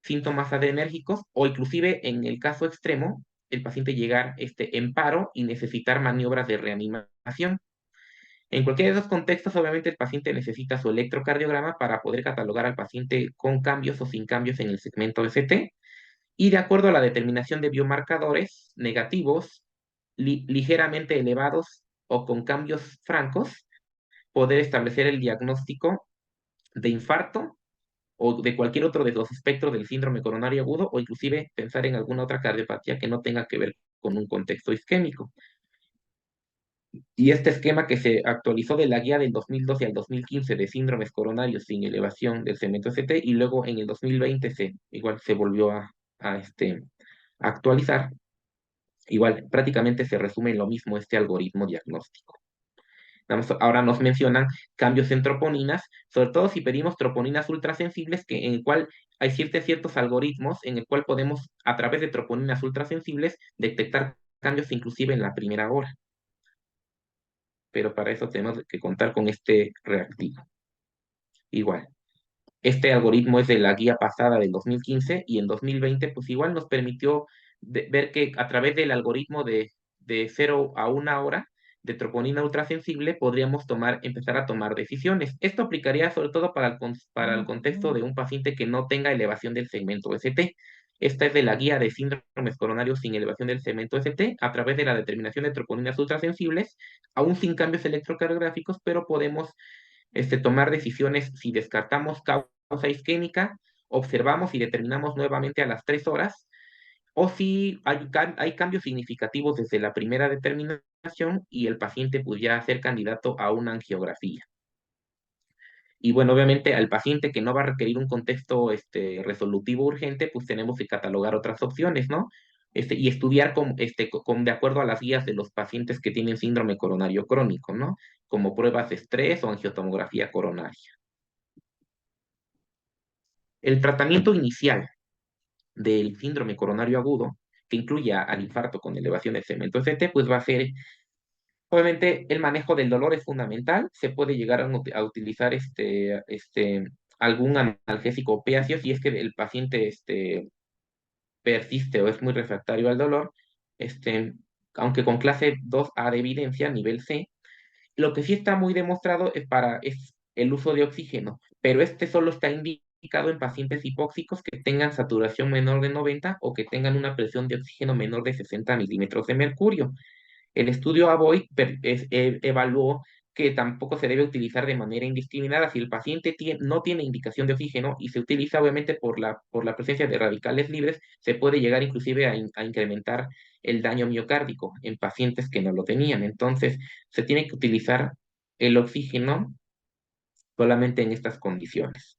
síntomas adrenérgicos o inclusive en el caso extremo, el paciente llegar en paro y necesitar maniobras de reanimación. En cualquiera de esos contextos, obviamente el paciente necesita su electrocardiograma para poder catalogar al paciente con cambios o sin cambios en el segmento ST y de acuerdo a la determinación de biomarcadores negativos, ligeramente elevados o con cambios francos, poder establecer el diagnóstico de infarto o de cualquier otro de los espectros del síndrome coronario agudo o inclusive pensar en alguna otra cardiopatía que no tenga que ver con un contexto isquémico. Y este esquema que se actualizó de la guía del 2012 al 2015 de síndromes coronarios sin elevación del segmento ST y luego en el 2020 igual se volvió a actualizar. Igual prácticamente se resume en lo mismo este algoritmo diagnóstico. Ahora nos mencionan cambios en troponinas, sobre todo si pedimos troponinas ultrasensibles, en el cual hay ciertos algoritmos en el cual podemos, a través de troponinas ultrasensibles, detectar cambios inclusive en la primera hora. Pero para eso tenemos que contar con este reactivo. Igual, este algoritmo es de la guía pasada del 2015 y en 2020 pues igual nos permitió ver que a través del algoritmo de 0 a 1 hora de troponina ultrasensible podríamos empezar a tomar decisiones. Esto aplicaría sobre todo para el contexto de un paciente que no tenga elevación del segmento ST. Esta es de la guía de síndromes coronarios sin elevación del segmento ST a través de la determinación de troponinas ultrasensibles, aún sin cambios electrocardiográficos, pero podemos tomar decisiones si descartamos causa isquémica, observamos y determinamos nuevamente a las 3 horas, o si hay cambios significativos desde la primera determinación y el paciente pudiera ser candidato a una angiografía. Y bueno, obviamente al paciente que no va a requerir un contexto resolutivo urgente, pues tenemos que catalogar otras opciones, ¿no? Y estudiar de acuerdo a las guías de los pacientes que tienen síndrome coronario crónico, ¿no? Como pruebas de estrés o angiotomografía coronaria. El tratamiento inicial del síndrome coronario agudo, que incluye al infarto con elevación del segmento ST, pues va a ser, obviamente, el manejo del dolor es fundamental. Se puede llegar a utilizar algún analgésico opiáceo si es que el paciente persiste o es muy refractario al dolor, este, aunque con clase 2A de evidencia, nivel C. Lo que sí está muy demostrado es el uso de oxígeno, pero este solo está indicado en pacientes hipóxicos que tengan saturación menor de 90 o que tengan una presión de oxígeno menor de 60 milímetros de mercurio. El estudio AVOID evaluó que tampoco se debe utilizar de manera indiscriminada si el paciente no tiene indicación de oxígeno y se utiliza obviamente por la presencia de radicales libres, se puede llegar inclusive a incrementar el daño miocárdico en pacientes que no lo tenían. Entonces, se tiene que utilizar el oxígeno solamente en estas condiciones.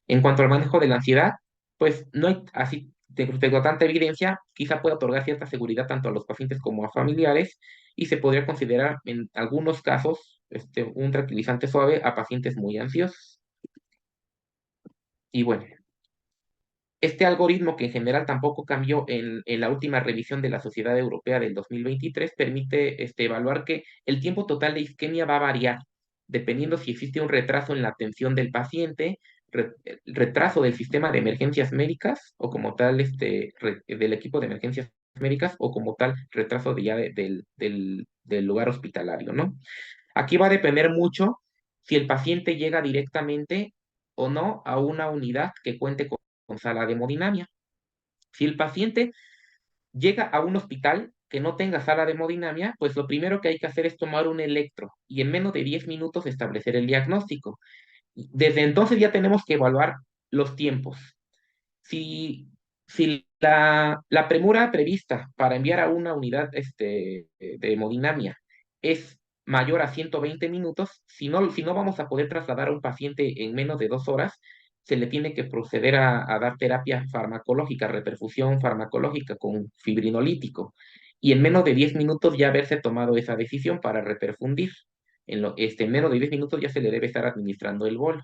En cuanto al manejo de la ansiedad, pues no hay así de tanta evidencia, quizá pueda otorgar cierta seguridad tanto a los pacientes como a familiares y se podría considerar en algunos casos un tranquilizante suave a pacientes muy ansiosos. Y bueno, este algoritmo, que en general tampoco cambió en la última revisión de la Sociedad Europea del 2023, permite evaluar que el tiempo total de isquemia va a variar, dependiendo si existe un retraso en la atención del paciente, retraso del sistema de emergencias médicas, o como tal, del equipo de emergencias médicas, o como tal, retraso del lugar hospitalario, ¿no? Aquí va a depender mucho si el paciente llega directamente o no a una unidad que cuente con sala de hemodinamia. Si el paciente llega a un hospital que no tenga sala de hemodinamia, pues lo primero que hay que hacer es tomar un electro y en menos de 10 minutos establecer el diagnóstico. Desde entonces ya tenemos que evaluar los tiempos. Si Si la premura prevista para enviar a una unidad de hemodinamia es mayor a 120 minutos, si no vamos a poder trasladar a un paciente en menos de 2 horas, se le tiene que proceder a dar terapia farmacológica, reperfusión farmacológica con fibrinolítico. Y en menos de 10 minutos ya haberse tomado esa decisión para reperfundir. En menos de 10 minutos ya se le debe estar administrando el bolo.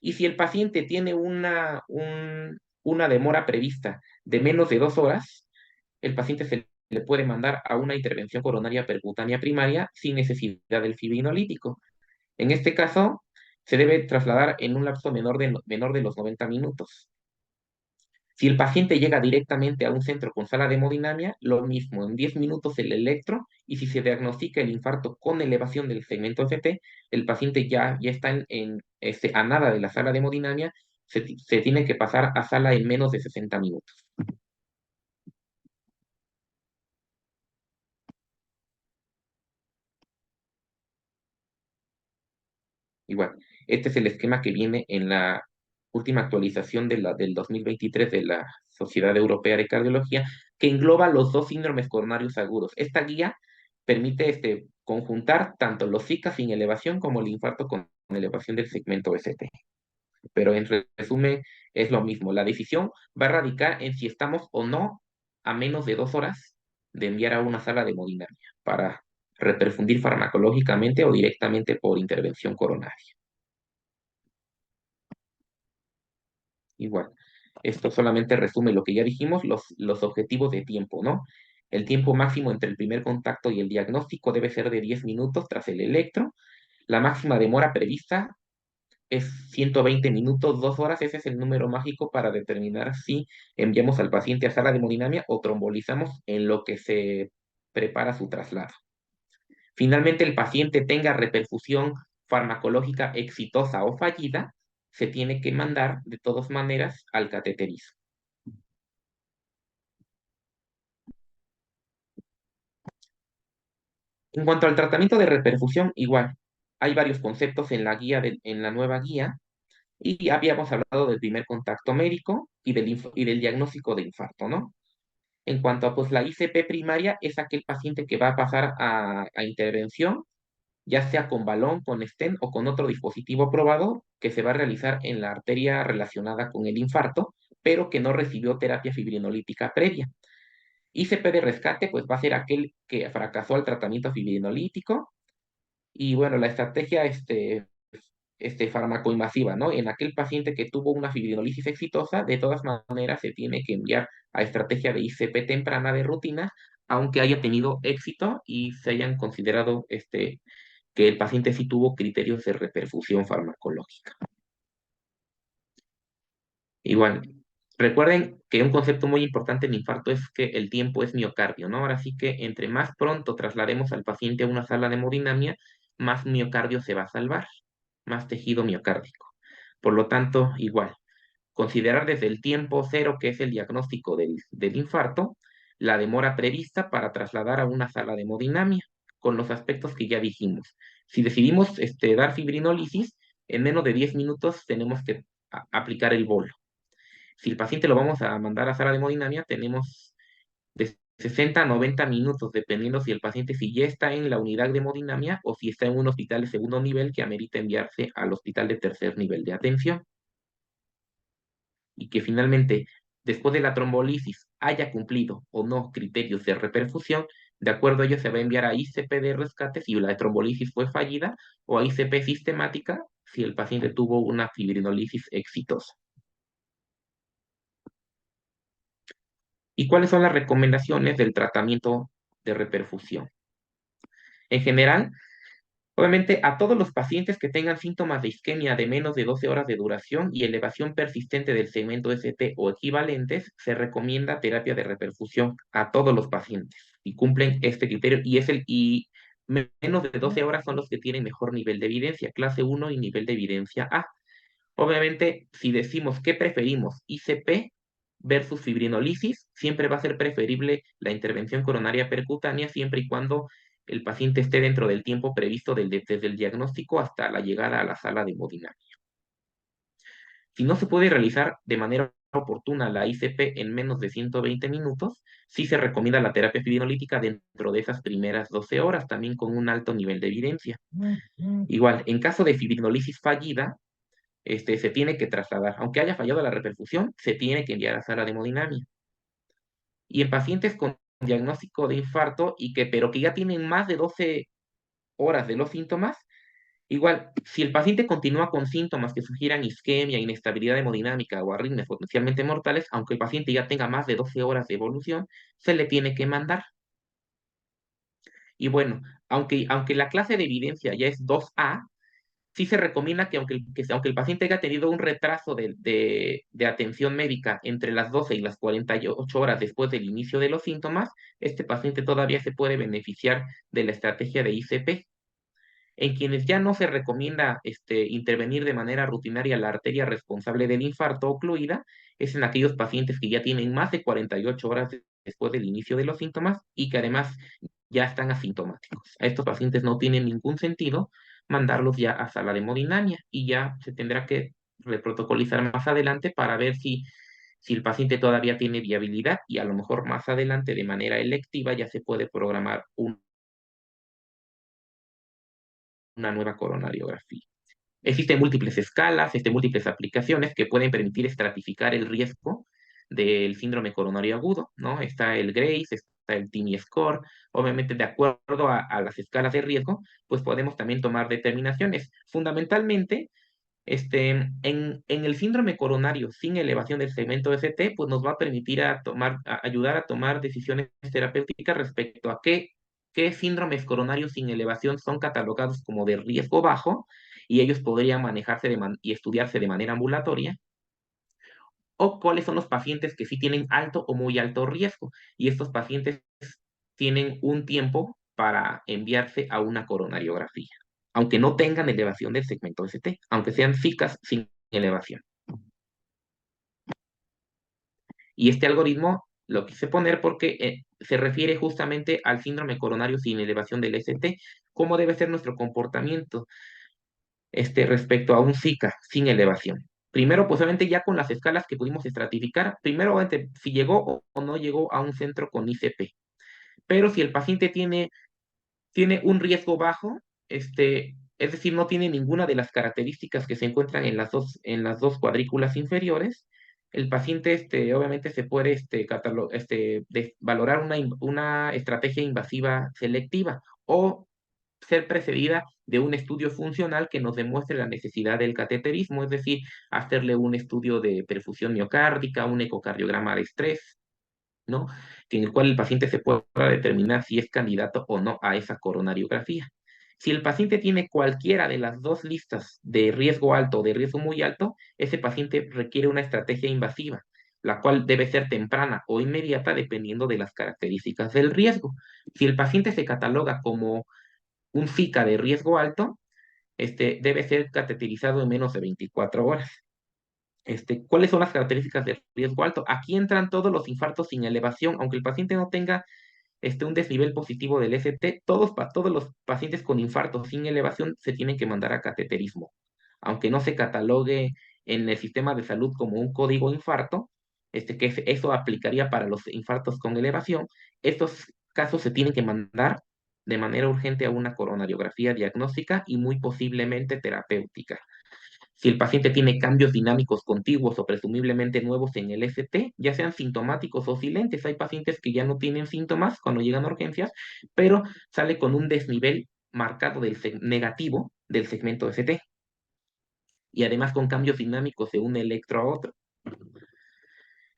Y si el paciente tiene una demora prevista de menos de 2 horas, el paciente se le puede mandar a una intervención coronaria percutánea primaria sin necesidad del fibrinolítico. En este caso, se debe trasladar en un lapso menor de los 90 minutos. Si el paciente llega directamente a un centro con sala de hemodinamia, lo mismo, en 10 minutos el electro, y si se diagnostica el infarto con elevación del segmento FT, el paciente ya está a nada de la sala de hemodinamia, se tiene que pasar a sala en menos de 60 minutos. Igual, este es el esquema que viene en la última actualización del 2023 de la Sociedad Europea de Cardiología, que engloba los dos síndromes coronarios agudos. Esta guía permite conjuntar tanto los SICA sin elevación como el infarto con elevación del segmento ST. Pero en resumen, es lo mismo. La decisión va a radicar en si estamos o no a menos de 2 horas de enviar a una sala de hemodinamia para reperfundir farmacológicamente o directamente por intervención coronaria. Igual, esto solamente resume lo que ya dijimos, los objetivos de tiempo, ¿no? El tiempo máximo entre el primer contacto y el diagnóstico debe ser de 10 minutos tras el electro. La máxima demora prevista es 120 minutos, 2 horas. Ese es el número mágico para determinar si enviamos al paciente a sala de hemodinamia o trombolizamos en lo que se prepara su traslado. Finalmente, el paciente tenga reperfusión farmacológica exitosa o fallida, se tiene que mandar de todas maneras al cateterismo. En cuanto al tratamiento de reperfusión, igual, hay varios conceptos en en la nueva guía, y ya habíamos hablado del primer contacto médico y del diagnóstico de infarto, ¿no? En cuanto a pues, la ICP primaria, es aquel paciente que va a pasar a intervención, ya sea con balón, con stent o con otro dispositivo probado que se va a realizar en la arteria relacionada con el infarto, pero que no recibió terapia fibrinolítica previa. ICP de rescate, pues va a ser aquel que fracasó al tratamiento fibrinolítico. Y bueno, la estrategia farmacoinvasiva, ¿no? En aquel paciente que tuvo una fibrinolisis exitosa, de todas maneras se tiene que enviar a estrategia de ICP temprana de rutina, aunque haya tenido éxito y se hayan considerado que el paciente sí tuvo criterios de reperfusión farmacológica. Igual, recuerden que un concepto muy importante en infarto es que el tiempo es miocardio, ¿no? Ahora sí que entre más pronto traslademos al paciente a una sala de hemodinamia, más miocardio se va a salvar, más tejido miocárdico. Por lo tanto, igual, considerar desde el tiempo cero, que es el diagnóstico del infarto, la demora prevista para trasladar a una sala de hemodinamia, con los aspectos que ya dijimos. Si decidimos dar fibrinólisis, en menos de 10 minutos tenemos que aplicar el bolo. Si el paciente lo vamos a mandar a sala de hemodinamia, tenemos de 60 a 90 minutos, dependiendo si el paciente si ya está en la unidad de hemodinamia o si está en un hospital de segundo nivel que amerita enviarse al hospital de tercer nivel de atención. Y que finalmente, después de la trombolisis, haya cumplido o no criterios de reperfusión, de acuerdo a ello se va a enviar a ICP de rescate si la trombolisis fue fallida o a ICP sistemática si el paciente tuvo una fibrinolisis exitosa. ¿Y cuáles son las recomendaciones del tratamiento de reperfusión? En general, obviamente, a todos los pacientes que tengan síntomas de isquemia de menos de 12 horas de duración y elevación persistente del segmento ST o equivalentes, se recomienda terapia de reperfusión a todos los pacientes y cumplen este criterio y menos de 12 horas son los que tienen mejor nivel de evidencia, clase 1 y nivel de evidencia A. Obviamente, si decimos que preferimos ICP versus fibrinolisis, siempre va a ser preferible la intervención coronaria percutánea siempre y cuando el paciente esté dentro del tiempo previsto desde el diagnóstico hasta la llegada a la sala de hemodinamia. Si no se puede realizar de manera oportuna la ICP en menos de 120 minutos, sí se recomienda la terapia fibrinolítica dentro de esas primeras 12 horas, también con un alto nivel de evidencia. Igual, en caso de fibrinolisis fallida, se tiene que trasladar. Aunque haya fallado la reperfusión, se tiene que enviar a sala de hemodinamia. Y en pacientes con diagnóstico de infarto, pero que ya tienen más de 12 horas de los síntomas, igual, si el paciente continúa con síntomas que sugieran isquemia, inestabilidad hemodinámica o arritmias potencialmente mortales, aunque el paciente ya tenga más de 12 horas de evolución, se le tiene que mandar. Y bueno, aunque la clase de evidencia ya es 2A, sí se recomienda aunque el paciente haya tenido un retraso de atención médica entre las 12 y las 48 horas después del inicio de los síntomas, este paciente todavía se puede beneficiar de la estrategia de ICP. En quienes ya no se recomienda intervenir de manera rutinaria la arteria responsable del infarto ocluida, es en aquellos pacientes que ya tienen más de 48 horas después del inicio de los síntomas y que además ya están asintomáticos. A estos pacientes no tiene ningún sentido mandarlos ya a sala de hemodinamia y ya se tendrá que reprotocolizar más adelante para ver si el paciente todavía tiene viabilidad y a lo mejor más adelante de manera electiva ya se puede programar una nueva coronariografía. Existen múltiples escalas, múltiples aplicaciones que pueden permitir estratificar el riesgo del síndrome coronario agudo, ¿no? Está el Grace, está el TIMI Score. Obviamente, de acuerdo a las escalas de riesgo, pues podemos también tomar determinaciones. Fundamentalmente, en el síndrome coronario sin elevación del segmento ST, pues nos va a permitir ayudar a tomar decisiones terapéuticas respecto a qué síndromes coronarios sin elevación son catalogados como de riesgo bajo y ellos podrían manejarse y estudiarse de manera ambulatoria, o cuáles son los pacientes que sí tienen alto o muy alto riesgo. Y estos pacientes tienen un tiempo para enviarse a una coronariografía, aunque no tengan elevación del segmento ST, aunque sean SICAS sin elevación. Y este algoritmo lo quise poner porque se refiere justamente al síndrome coronario sin elevación del ST, cómo debe ser nuestro comportamiento respecto a un SICA sin elevación. Primero, pues obviamente ya con las escalas que pudimos estratificar, primero obviamente si llegó o no llegó a un centro con ICP. Pero si el paciente tiene un riesgo bajo, es decir, no tiene ninguna de las características que se encuentran en las dos cuadrículas inferiores, el paciente obviamente se puede valorar una estrategia invasiva selectiva o ser precedida de un estudio funcional que nos demuestre la necesidad del cateterismo, es decir, hacerle un estudio de perfusión miocárdica, un ecocardiograma de estrés, ¿no? En el cual el paciente se pueda determinar si es candidato o no a esa coronariografía. Si el paciente tiene cualquiera de las dos listas de riesgo alto o de riesgo muy alto, ese paciente requiere una estrategia invasiva, la cual debe ser temprana o inmediata dependiendo de las características del riesgo. Si el paciente se cataloga como un FICA de riesgo alto, debe ser cateterizado en menos de 24 horas. ¿Cuáles son las características de riesgo alto? Aquí entran todos los infartos sin elevación, aunque el paciente no tenga un desnivel positivo del ST, todos los pacientes con infarto sin elevación se tienen que mandar a cateterismo. Aunque no se catalogue en el sistema de salud como un código infarto, eso aplicaría para los infartos con elevación, estos casos se tienen que mandar de manera urgente a una coronariografía diagnóstica y muy posiblemente terapéutica. Si el paciente tiene cambios dinámicos contiguos o presumiblemente nuevos en el ST, ya sean sintomáticos o silentes, hay pacientes que ya no tienen síntomas cuando llegan a urgencias, pero sale con un desnivel marcado negativo del segmento ST y además con cambios dinámicos de un electro a otro.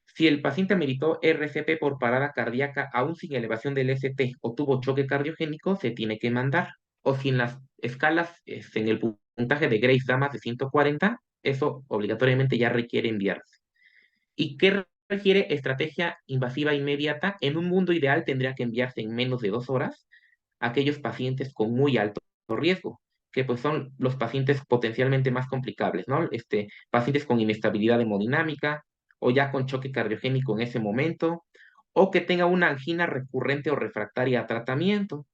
Si el paciente ameritó RCP por parada cardíaca aún sin elevación del ST o tuvo choque cardiogénico, se tiene que mandar. O si en las escalas, en el puntaje de Grace da más de 140, eso obligatoriamente ya requiere enviarse. ¿Y qué requiere estrategia invasiva inmediata? En un mundo ideal tendría que enviarse en menos de 2 horas a aquellos pacientes con muy alto riesgo, que pues son los pacientes potencialmente más complicables, ¿no? Pacientes con inestabilidad hemodinámica o ya con choque cardiogénico en ese momento, o que tenga una angina recurrente o refractaria a tratamiento.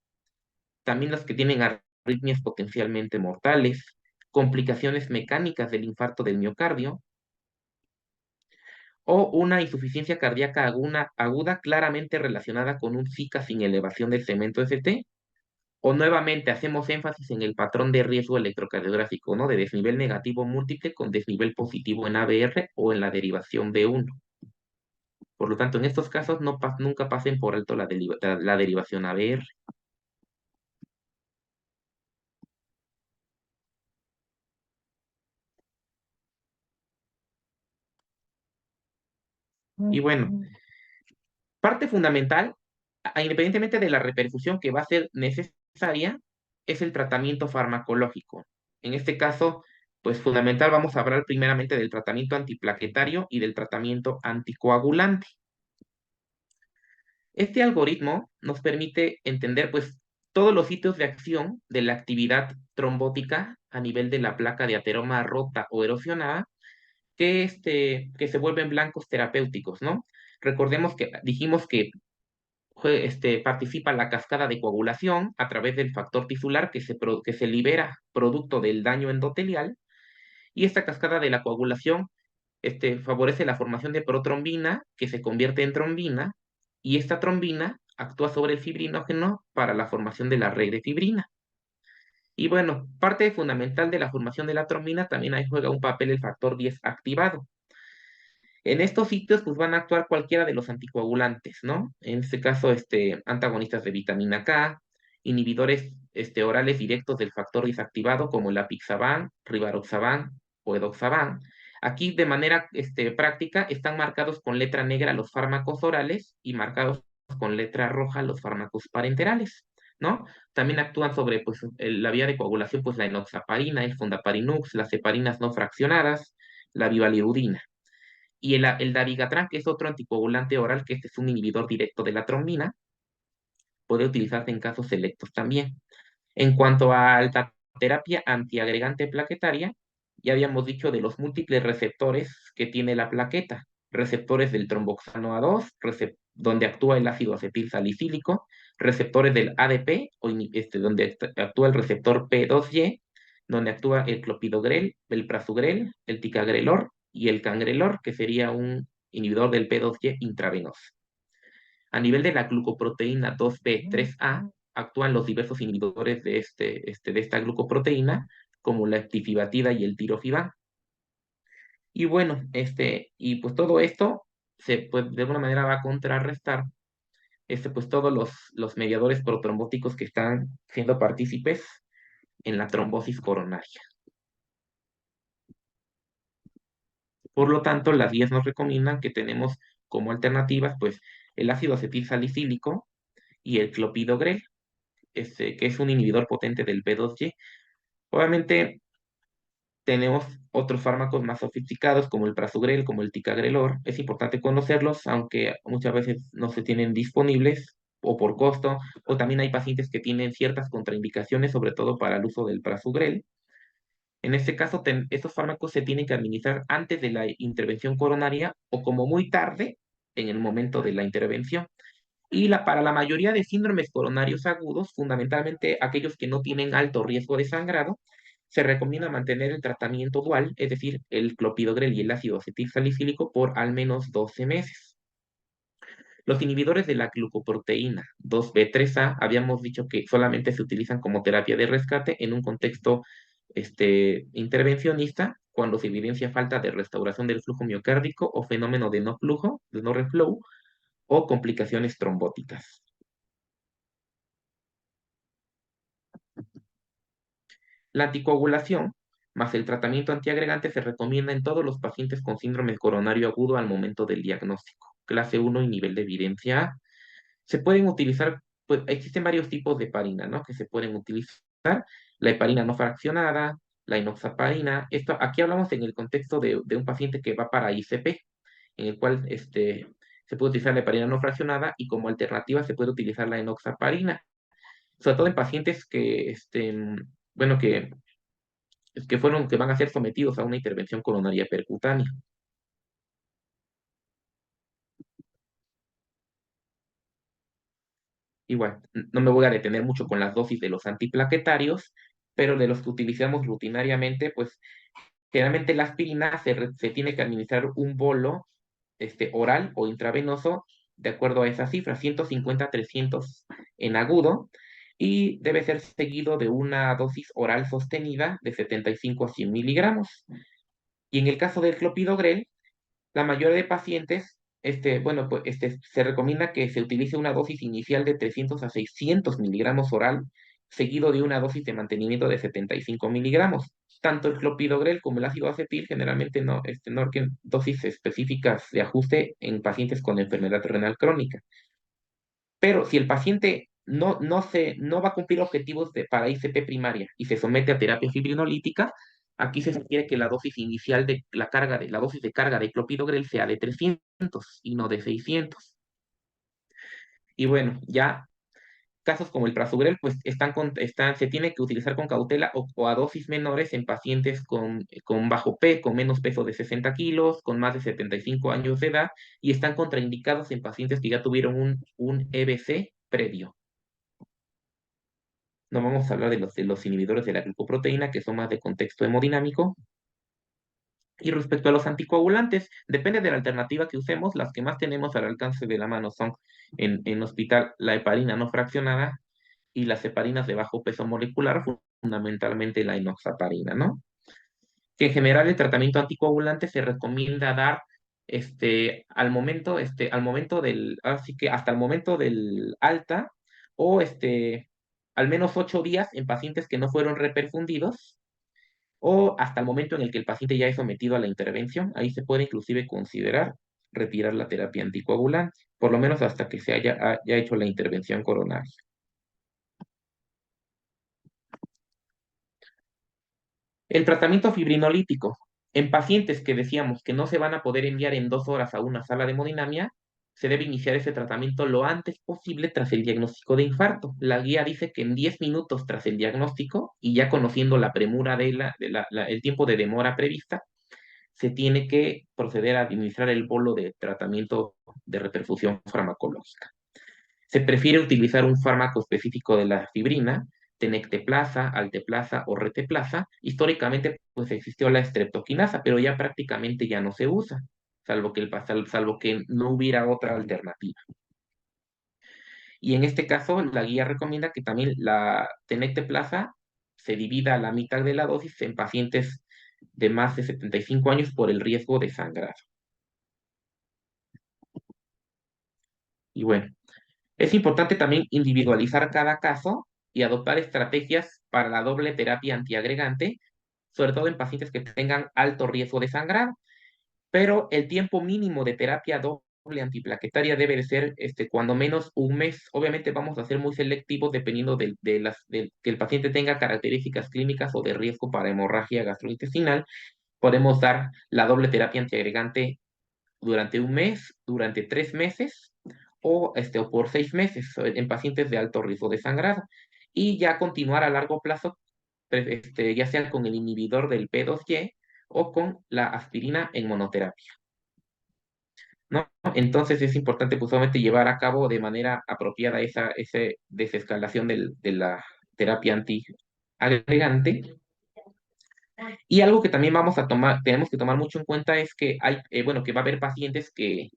También los que tienen arritmias potencialmente mortales, complicaciones mecánicas del infarto del miocardio, o una insuficiencia cardíaca aguda claramente relacionada con un Zika sin elevación del segmento ST, o nuevamente hacemos énfasis en el patrón de riesgo electrocardiográfico, ¿no? De desnivel negativo múltiple con desnivel positivo en ABR o en la derivación B1. Por lo tanto, en estos casos nunca pasen por alto la derivación ABR. Y bueno, parte fundamental, independientemente de la repercusión que va a ser necesaria, es el tratamiento farmacológico. En este caso, pues fundamental, vamos a hablar primeramente del tratamiento antiplaquetario y del tratamiento anticoagulante. Este algoritmo nos permite entender, pues, todos los sitios de acción de la actividad trombótica a nivel de la placa de ateroma rota o erosionada que se vuelven blancos terapéuticos, ¿no? Recordemos que dijimos que participa la cascada de coagulación a través del factor tisular que se libera producto del daño endotelial, y esta cascada de la coagulación favorece la formación de protrombina que se convierte en trombina, y esta trombina actúa sobre el fibrinógeno para la formación de la red de fibrina. Y bueno, parte fundamental de la formación de la trombina también ahí juega un papel el factor 10 activado. En estos sitios, pues van a actuar cualquiera de los anticoagulantes, ¿no? En este caso, antagonistas de vitamina K, inhibidores orales directos del factor desactivado, como el apixaban, rivaroxaban o edoxaban. Aquí, de manera práctica, están marcados con letra negra los fármacos orales y marcados con letra roja los fármacos parenterales, ¿no? También actúan sobre pues, la vía de coagulación, pues la enoxaparina, el fondaparinux, las heparinas no fraccionadas, la vivalirudina. Y el dabigatran, que es otro anticoagulante oral, que este es un inhibidor directo de la trombina, puede utilizarse en casos selectos también. En cuanto a la terapia antiagregante plaquetaria, ya habíamos dicho de los múltiples receptores que tiene la plaqueta. Receptores del tromboxano A2, donde actúa el ácido acetil salicílico, receptores del ADP, donde actúa el receptor P2Y, donde actúa el clopidogrel, el prasugrel, el ticagrelor y el cangrelor, que sería un inhibidor del P2Y intravenoso. A nivel de la glucoproteína 2B3A, actúan los diversos inhibidores de esta glucoproteína, como la eptifibatida y el tirofiban. Y bueno, y pues todo esto pues, de alguna manera va a contrarrestar pues todos los mediadores protrombóticos que están siendo partícipes en la trombosis coronaria. Por lo tanto, las guías nos recomiendan que tenemos como alternativas, pues, el ácido acetil salicílico y el clopidogrel, que es un inhibidor potente del P2Y. Obviamente, tenemos otros fármacos más sofisticados como el prasugrel, como el ticagrelor. Es importante conocerlos, aunque muchas veces no se tienen disponibles o por costo, o también hay pacientes que tienen ciertas contraindicaciones, sobre todo para el uso del prasugrel. En este caso, estos fármacos se tienen que administrar antes de la intervención coronaria o como muy tarde en el momento de la intervención. Y para la mayoría de síndromes coronarios agudos, fundamentalmente aquellos que no tienen alto riesgo de sangrado, se recomienda mantener el tratamiento dual, es decir, el clopidogrel y el ácido acetilsalicílico por al menos 12 meses. Los inhibidores de la glucoproteína 2B3A habíamos dicho que solamente se utilizan como terapia de rescate en un contexto intervencionista, cuando se evidencia falta de restauración del flujo miocárdico o fenómeno de no flujo, de no reflow, o complicaciones trombóticas. La anticoagulación más el tratamiento antiagregante se recomienda en todos los pacientes con síndrome coronario agudo al momento del diagnóstico. Clase 1 y nivel de evidencia A. Se pueden utilizar, pues existen varios tipos de heparina, ¿no? Que se pueden utilizar. La heparina no fraccionada, la enoxaparina. Aquí hablamos en el contexto de un paciente que va para ICP, en el cual se puede utilizar la heparina no fraccionada y como alternativa se puede utilizar la enoxaparina. Sobre todo en pacientes bueno, que van a ser sometidos a una intervención coronaria percutánea. Igual, no me voy a detener mucho con las dosis de los antiplaquetarios, pero de los que utilizamos rutinariamente, pues generalmente la aspirina se tiene que administrar un bolo oral o intravenoso, de acuerdo a esa cifra, 150 a 300 en agudo, y debe ser seguido de una dosis oral sostenida de 75 a 100 miligramos. Y en el caso del clopidogrel, la mayoría de pacientes, bueno, pues se recomienda que se utilice una dosis inicial de 300 a 600 miligramos oral, seguido de una dosis de mantenimiento de 75 miligramos. Tanto el clopidogrel como el ácido acetil generalmente no requieren dosis específicas de ajuste en pacientes con enfermedad renal crónica. Pero si el paciente no va a cumplir objetivos para ICP primaria y se somete a terapia fibrinolítica, aquí se sugiere que la dosis inicial de la dosis de carga de clopidogrel sea de 300 y no de 600. Y bueno, ya casos como el prasugrel, pues se tiene que utilizar con cautela o a dosis menores en pacientes con bajo P, con menos peso de 60 kilos, con más de 75 años de edad, y están contraindicados en pacientes que ya tuvieron un EBC previo. No vamos a hablar de los inhibidores de la glicoproteína, que son más de contexto hemodinámico. Y respecto a los anticoagulantes, depende de la alternativa que usemos. Las que más tenemos al alcance de la mano son en hospital la heparina no fraccionada y las heparinas de bajo peso molecular, fundamentalmente la enoxaparina, ¿no? Que en general el tratamiento anticoagulante se recomienda dar al momento así que hasta el momento del alta, o al menos 8 días en pacientes que no fueron reperfundidos, o hasta el momento en el que el paciente ya es sometido a la intervención. Ahí se puede inclusive considerar retirar la terapia anticoagulante, por lo menos hasta que se haya hecho la intervención coronaria. El tratamiento fibrinolítico. En pacientes que decíamos que no se van a poder enviar en 2 horas a una sala de hemodinamia, se debe iniciar ese tratamiento lo antes posible tras el diagnóstico de infarto. La guía dice que en 10 minutos tras el diagnóstico, y ya conociendo la premura el tiempo de demora prevista, se tiene que proceder a administrar el bolo de tratamiento de reperfusión farmacológica. Se prefiere utilizar un fármaco específico de la fibrina, tenecteplasa, alteplasa o reteplasa. Históricamente, pues existió la streptokinasa, pero ya prácticamente ya no se usa, salvo que no hubiera otra alternativa. Y en este caso, la guía recomienda que también la tenecteplasa se divida a la mitad de la dosis en pacientes de más de 75 años por el riesgo de sangrado. Y bueno, es importante también individualizar cada caso y adoptar estrategias para la doble terapia antiagregante, sobre todo en pacientes que tengan alto riesgo de sangrado. Pero el tiempo mínimo de terapia doble antiplaquetaria debe de ser cuando menos un mes. Obviamente vamos a ser muy selectivos dependiendo de que el paciente tenga características clínicas o de riesgo para hemorragia gastrointestinal. Podemos dar la doble terapia antiagregante durante un mes, durante 3 meses o por 6 meses en pacientes de alto riesgo de sangrado. Y ya continuar a largo plazo, ya sea con el inhibidor del P2Y o con la aspirina en monoterapia, ¿no? Entonces es importante pues obviamente llevar a cabo de manera apropiada esa desescalación de la terapia antiagregante. Y algo que también tenemos que tomar mucho en cuenta es que bueno, que va a haber pacientes que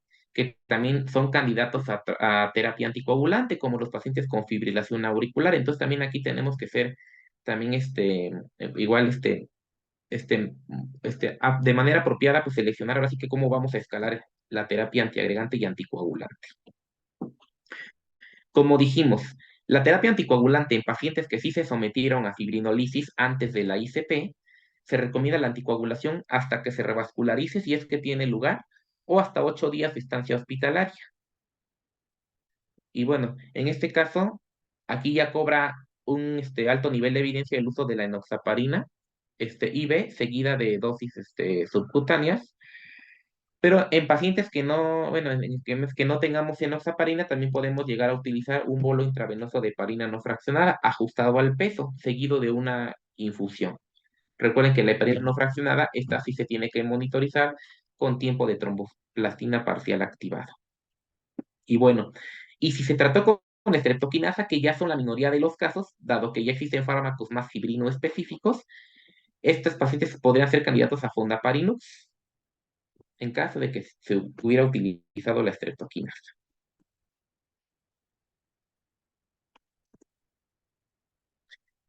también son candidatos a terapia anticoagulante, como los pacientes con fibrilación auricular. Entonces también aquí tenemos que ser también igual de manera apropiada, pues seleccionar ahora sí que cómo vamos a escalar la terapia antiagregante y anticoagulante. Como dijimos, la terapia anticoagulante en pacientes que sí se sometieron a fibrinolisis antes de la ICP, se recomienda la anticoagulación hasta que se revascularice si es que tiene lugar, o hasta 8 días de estancia hospitalaria. Y bueno, en este caso, aquí ya cobra un alto nivel de evidencia el uso de la enoxaparina, IV, seguida de dosis subcutáneas. Pero en pacientes que no, bueno, que no tengamos enoxaparina, también podemos llegar a utilizar un bolo intravenoso de heparina no fraccionada, ajustado al peso, seguido de una infusión. Recuerden que la heparina no fraccionada, esta sí se tiene que monitorizar con tiempo de tromboplastina parcial activado. Y bueno, y si se trató con estreptoquinasa, que ya son la minoría de los casos, dado que ya existen fármacos más fibrino específicos, estos pacientes podrían ser candidatos a fondaparinux. en caso de que se hubiera utilizado la streptokinasa.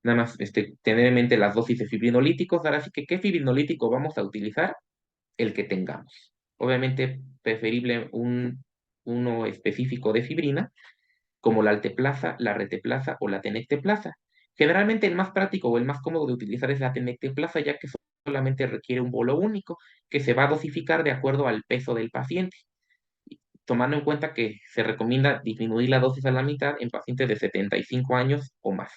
Nada más tener en mente las dosis de fibrinolíticos. Ahora sí que, ¿qué fibrinolítico vamos a utilizar? El que tengamos. Obviamente, preferible uno específico de fibrina, como la alteplasa, la reteplasa o la tenecteplasa. Generalmente el más práctico o el más cómodo de utilizar es la tenecteplasa, ya que solamente requiere un bolo único, que se va a dosificar de acuerdo al peso del paciente, tomando en cuenta que se recomienda disminuir la dosis a la mitad en pacientes de 75 años o más.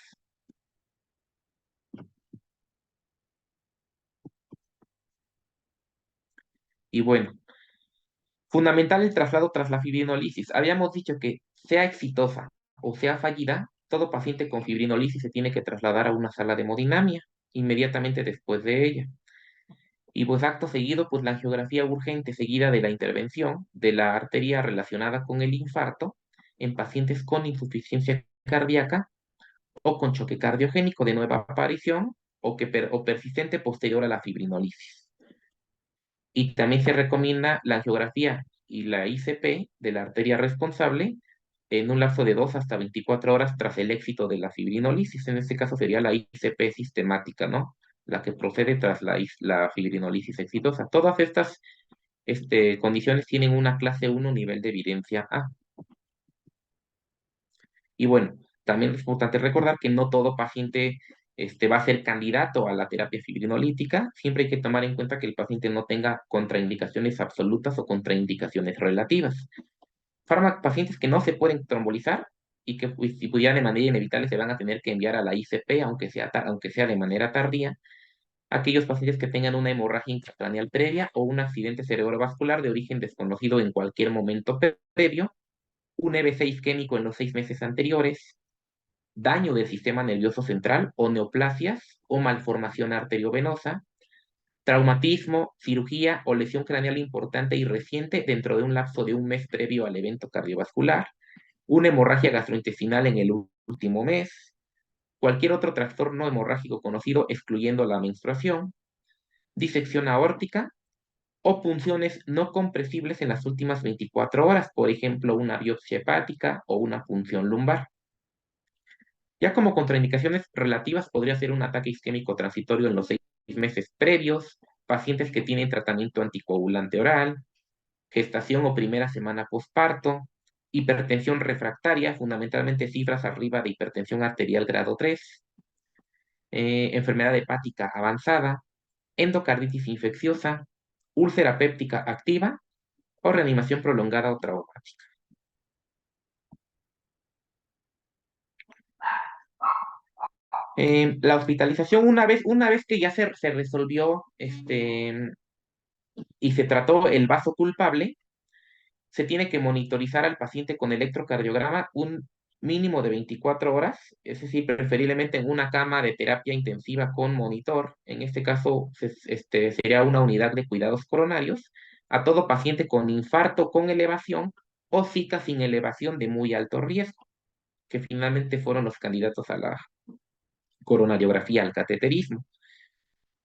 Y bueno, fundamental el traslado tras la fibrinolisis. Habíamos dicho que sea exitosa o sea fallida, todo paciente con fibrinolisis se tiene que trasladar a una sala de hemodinamia inmediatamente después de ella. Y pues acto seguido, pues la angiografía urgente seguida de la intervención de la arteria relacionada con el infarto en pacientes con insuficiencia cardíaca o con choque cardiogénico de nueva aparición o persistente posterior a la fibrinolisis. Y también se recomienda la angiografía y la ICP de la arteria responsable en un lapso de 2 hasta 24 horas tras el éxito de la fibrinolisis. En este caso sería la ICP sistemática, ¿no? La que procede tras la fibrinolisis exitosa. Todas estas condiciones tienen una clase 1 nivel de evidencia A. Y bueno, también es importante recordar que no todo paciente va a ser candidato a la terapia fibrinolítica. Siempre hay que tomar en cuenta que el paciente no tenga contraindicaciones absolutas o contraindicaciones relativas. Pacientes que no se pueden trombolizar y que pues, si pudieran de manera inevitable se van a tener que enviar a la ICP, aunque sea de manera tardía. Aquellos pacientes que tengan una hemorragia intracraneal previa o un accidente cerebrovascular de origen desconocido en cualquier momento previo, un EBC isquémico en los 6 meses anteriores, daño del sistema nervioso central o neoplasias o malformación arteriovenosa, traumatismo, cirugía o lesión craneal importante y reciente dentro de un lapso de un mes previo al evento cardiovascular, una hemorragia gastrointestinal en el último mes, cualquier otro trastorno hemorrágico conocido excluyendo la menstruación, disección aórtica o punciones no compresibles en las últimas 24 horas, por ejemplo, una biopsia hepática o una punción lumbar. Ya como contraindicaciones relativas podría ser un ataque isquémico transitorio en los 6 meses previos, pacientes que tienen tratamiento anticoagulante oral, gestación o primera semana posparto, hipertensión refractaria, fundamentalmente cifras arriba de hipertensión arterial grado 3, enfermedad hepática avanzada, endocarditis infecciosa, úlcera péptica activa o reanimación prolongada o traumática. La hospitalización, una vez que ya se resolvió y se trató el vaso culpable, se tiene que monitorizar al paciente con electrocardiograma un mínimo de 24 horas, es decir, preferiblemente en una cama de terapia intensiva con monitor. En este caso, sería una unidad de cuidados coronarios a todo paciente con infarto con elevación o zika sin elevación de muy alto riesgo, que finalmente fueron los candidatos a la coronariografía, al cateterismo.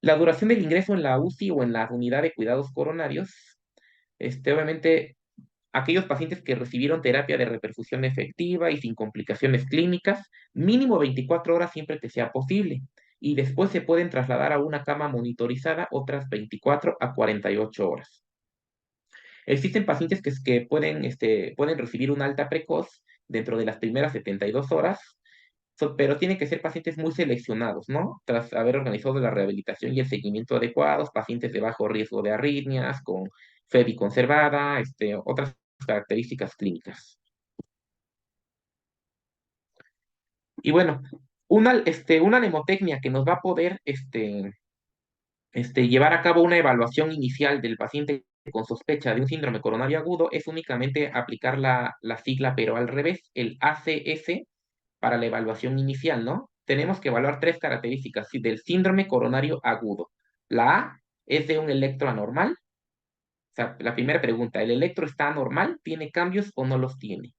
La duración del ingreso en la UCI o en la unidad de cuidados coronarios, obviamente, aquellos pacientes que recibieron terapia de reperfusión efectiva y sin complicaciones clínicas, mínimo 24 horas siempre que sea posible. Y después se pueden trasladar a una cama monitorizada otras 24 a 48 horas. Existen pacientes que pueden recibir una alta precoz dentro de las primeras 72 horas, pero tienen que ser pacientes muy seleccionados, ¿no? Tras haber organizado la rehabilitación y el seguimiento adecuados, pacientes de bajo riesgo de arritmias, con FEBI conservada, otras características clínicas. Y bueno, una mnemotecnia que nos va a poder llevar a cabo una evaluación inicial del paciente con sospecha de un síndrome coronario agudo es únicamente aplicar la sigla, pero al revés, el ACS para la evaluación inicial, ¿no? Tenemos que evaluar tres características del síndrome coronario agudo. La A es de un electro anormal. O sea, la primera pregunta, ¿el electro está anormal? ¿Tiene cambios o no los tiene?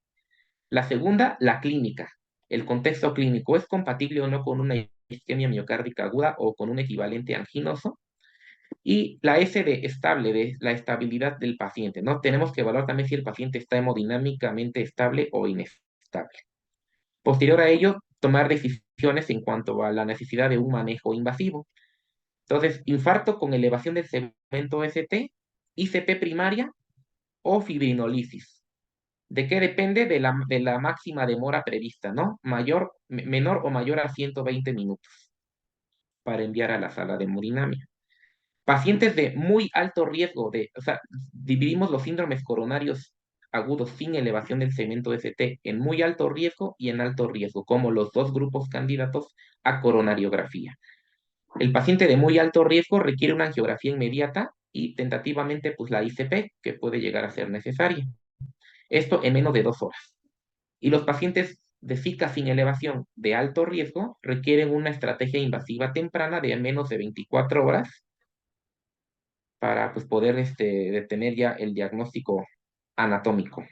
La segunda, la clínica. El contexto clínico, ¿es compatible o no con una isquemia miocárdica aguda o con un equivalente anginoso? Y la S de estable, de la estabilidad del paciente, ¿no? Tenemos que evaluar también si el paciente está hemodinámicamente estable o inestable. Posterior a ello, tomar decisiones en cuanto a la necesidad de un manejo invasivo. Entonces, infarto con elevación del segmento ST, ICP primaria o fibrinolisis. ¿De qué depende? De la máxima demora prevista, ¿no? Menor o mayor a 120 minutos para enviar a la sala de hemodinamia. Pacientes de muy alto riesgo o sea, dividimos los síndromes coronarios agudos sin elevación del segmento ST en muy alto riesgo y en alto riesgo, como los dos grupos candidatos a coronariografía. El paciente de muy alto riesgo requiere una angiografía inmediata y tentativamente pues la ICP, que puede llegar a ser necesaria. Esto en menos de 2 horas. Y los pacientes de FICA sin elevación de alto riesgo requieren una estrategia invasiva temprana de menos de 24 horas para pues, poder detener ya el diagnóstico anatómico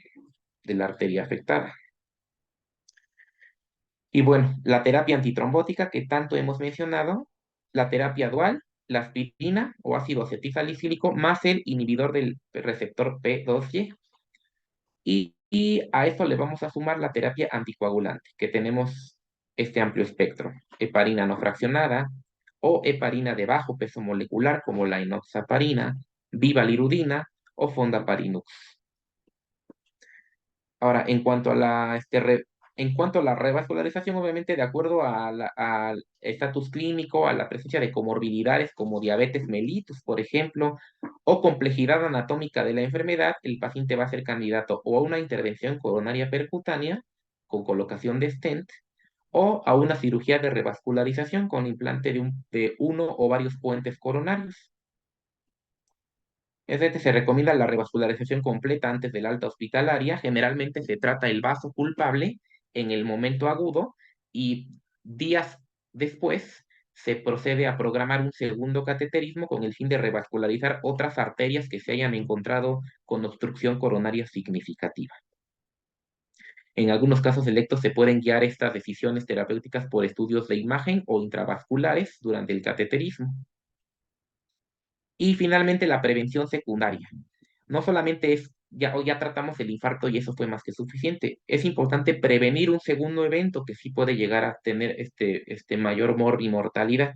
de la arteria afectada. Y bueno, la terapia antitrombótica que tanto hemos mencionado, la terapia dual, la aspirina o ácido acetilsalicílico más el inhibidor del receptor P2Y. Y a esto le vamos a sumar la terapia anticoagulante, que tenemos este amplio espectro: heparina no fraccionada o heparina de bajo peso molecular como la enoxaparina, vivalirudina o fondaparinux. Ahora, en cuanto a la revascularización, obviamente, de acuerdo al estatus clínico, a la presencia de comorbilidades como diabetes mellitus, por ejemplo, o complejidad anatómica de la enfermedad, el paciente va a ser candidato o a una intervención coronaria percutánea con colocación de stent o a una cirugía de revascularización con implante de uno o varios puentes coronarios. Es decir, se recomienda la revascularización completa antes del alta hospitalaria. Generalmente se trata el vaso culpable en el momento agudo y días después se procede a programar un segundo cateterismo con el fin de revascularizar otras arterias que se hayan encontrado con obstrucción coronaria significativa. En algunos casos selectos se pueden guiar estas decisiones terapéuticas por estudios de imagen o intravasculares durante el cateterismo. Y finalmente la prevención secundaria. No solamente ya tratamos el infarto y eso fue más que suficiente. Es importante prevenir un segundo evento que sí puede llegar a tener mayor mortalidad.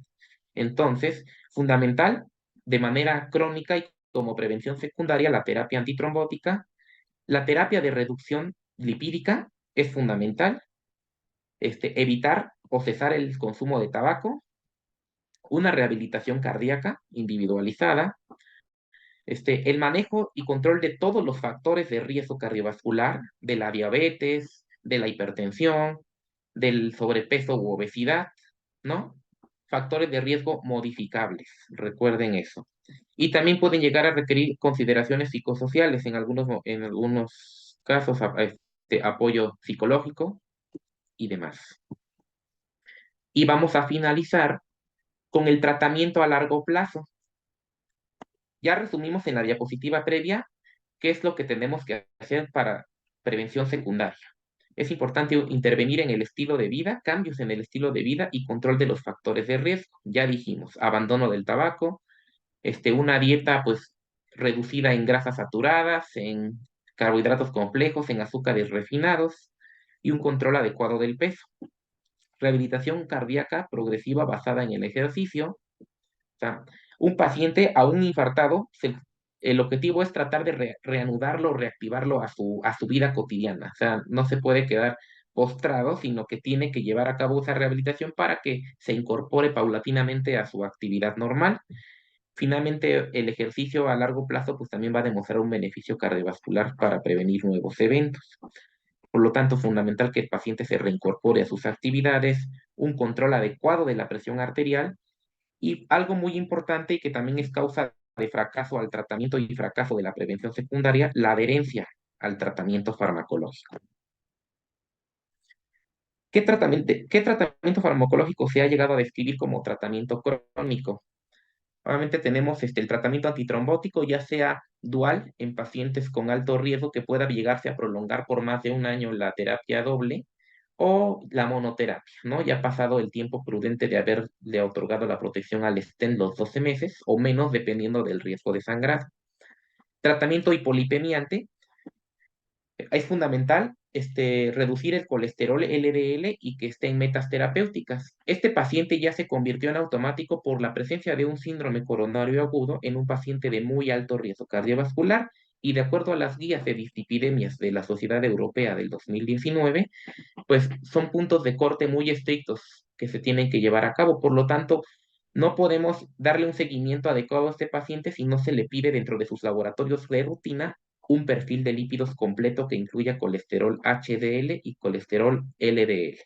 Entonces, fundamental, de manera crónica y como prevención secundaria, la terapia antitrombótica. La terapia de reducción lipídica es fundamental. Evitar o cesar el consumo de tabaco. Una rehabilitación cardíaca individualizada. El manejo y control de todos los factores de riesgo cardiovascular, de la diabetes, de la hipertensión, del sobrepeso u obesidad, ¿no? Factores de riesgo modificables, recuerden eso. Y también pueden llegar a requerir consideraciones psicosociales, en algunos casos, apoyo psicológico y demás. Y vamos a finalizar con el tratamiento a largo plazo. Ya resumimos en la diapositiva previa qué es lo que tenemos que hacer para prevención secundaria. Es importante intervenir en el estilo de vida, cambios en el estilo de vida y control de los factores de riesgo. Ya dijimos, abandono del tabaco, una dieta pues reducida en grasas saturadas, en carbohidratos complejos, en azúcares refinados y un control adecuado del peso. Rehabilitación cardíaca progresiva basada en el ejercicio. O sea, un paciente aún infartado, el objetivo es tratar de reanudarlo, reactivarlo a su vida cotidiana. O sea, no se puede quedar postrado, sino que tiene que llevar a cabo esa rehabilitación para que se incorpore paulatinamente a su actividad normal. Finalmente, el ejercicio a largo plazo pues también va a demostrar un beneficio cardiovascular para prevenir nuevos eventos. Por lo tanto, es fundamental que el paciente se reincorpore a sus actividades, un control adecuado de la presión arterial y algo muy importante y que también es causa de fracaso al tratamiento y fracaso de la prevención secundaria, la adherencia al tratamiento farmacológico. ¿Qué tratamiento farmacológico se ha llegado a describir como tratamiento crónico? Obviamente tenemos el tratamiento antitrombótico, ya sea dual en pacientes con alto riesgo que pueda llegarse a prolongar por más de un año la terapia doble, o la monoterapia, ¿no? Ya ha pasado el tiempo prudente de haberle otorgado la protección al stent los 12 meses o menos, dependiendo del riesgo de sangrado. Tratamiento hipolipemiante. Es fundamental reducir el colesterol LDL y que esté en metas terapéuticas. Este paciente ya se convirtió en automático por la presencia de un síndrome coronario agudo en un paciente de muy alto riesgo cardiovascular y de acuerdo a las guías de dislipidemias de la Sociedad Europea del 2019, pues son puntos de corte muy estrictos que se tienen que llevar a cabo. Por lo tanto, no podemos darle un seguimiento adecuado a este paciente si no se le pide dentro de sus laboratorios de rutina un perfil de lípidos completo que incluya colesterol HDL y colesterol LDL.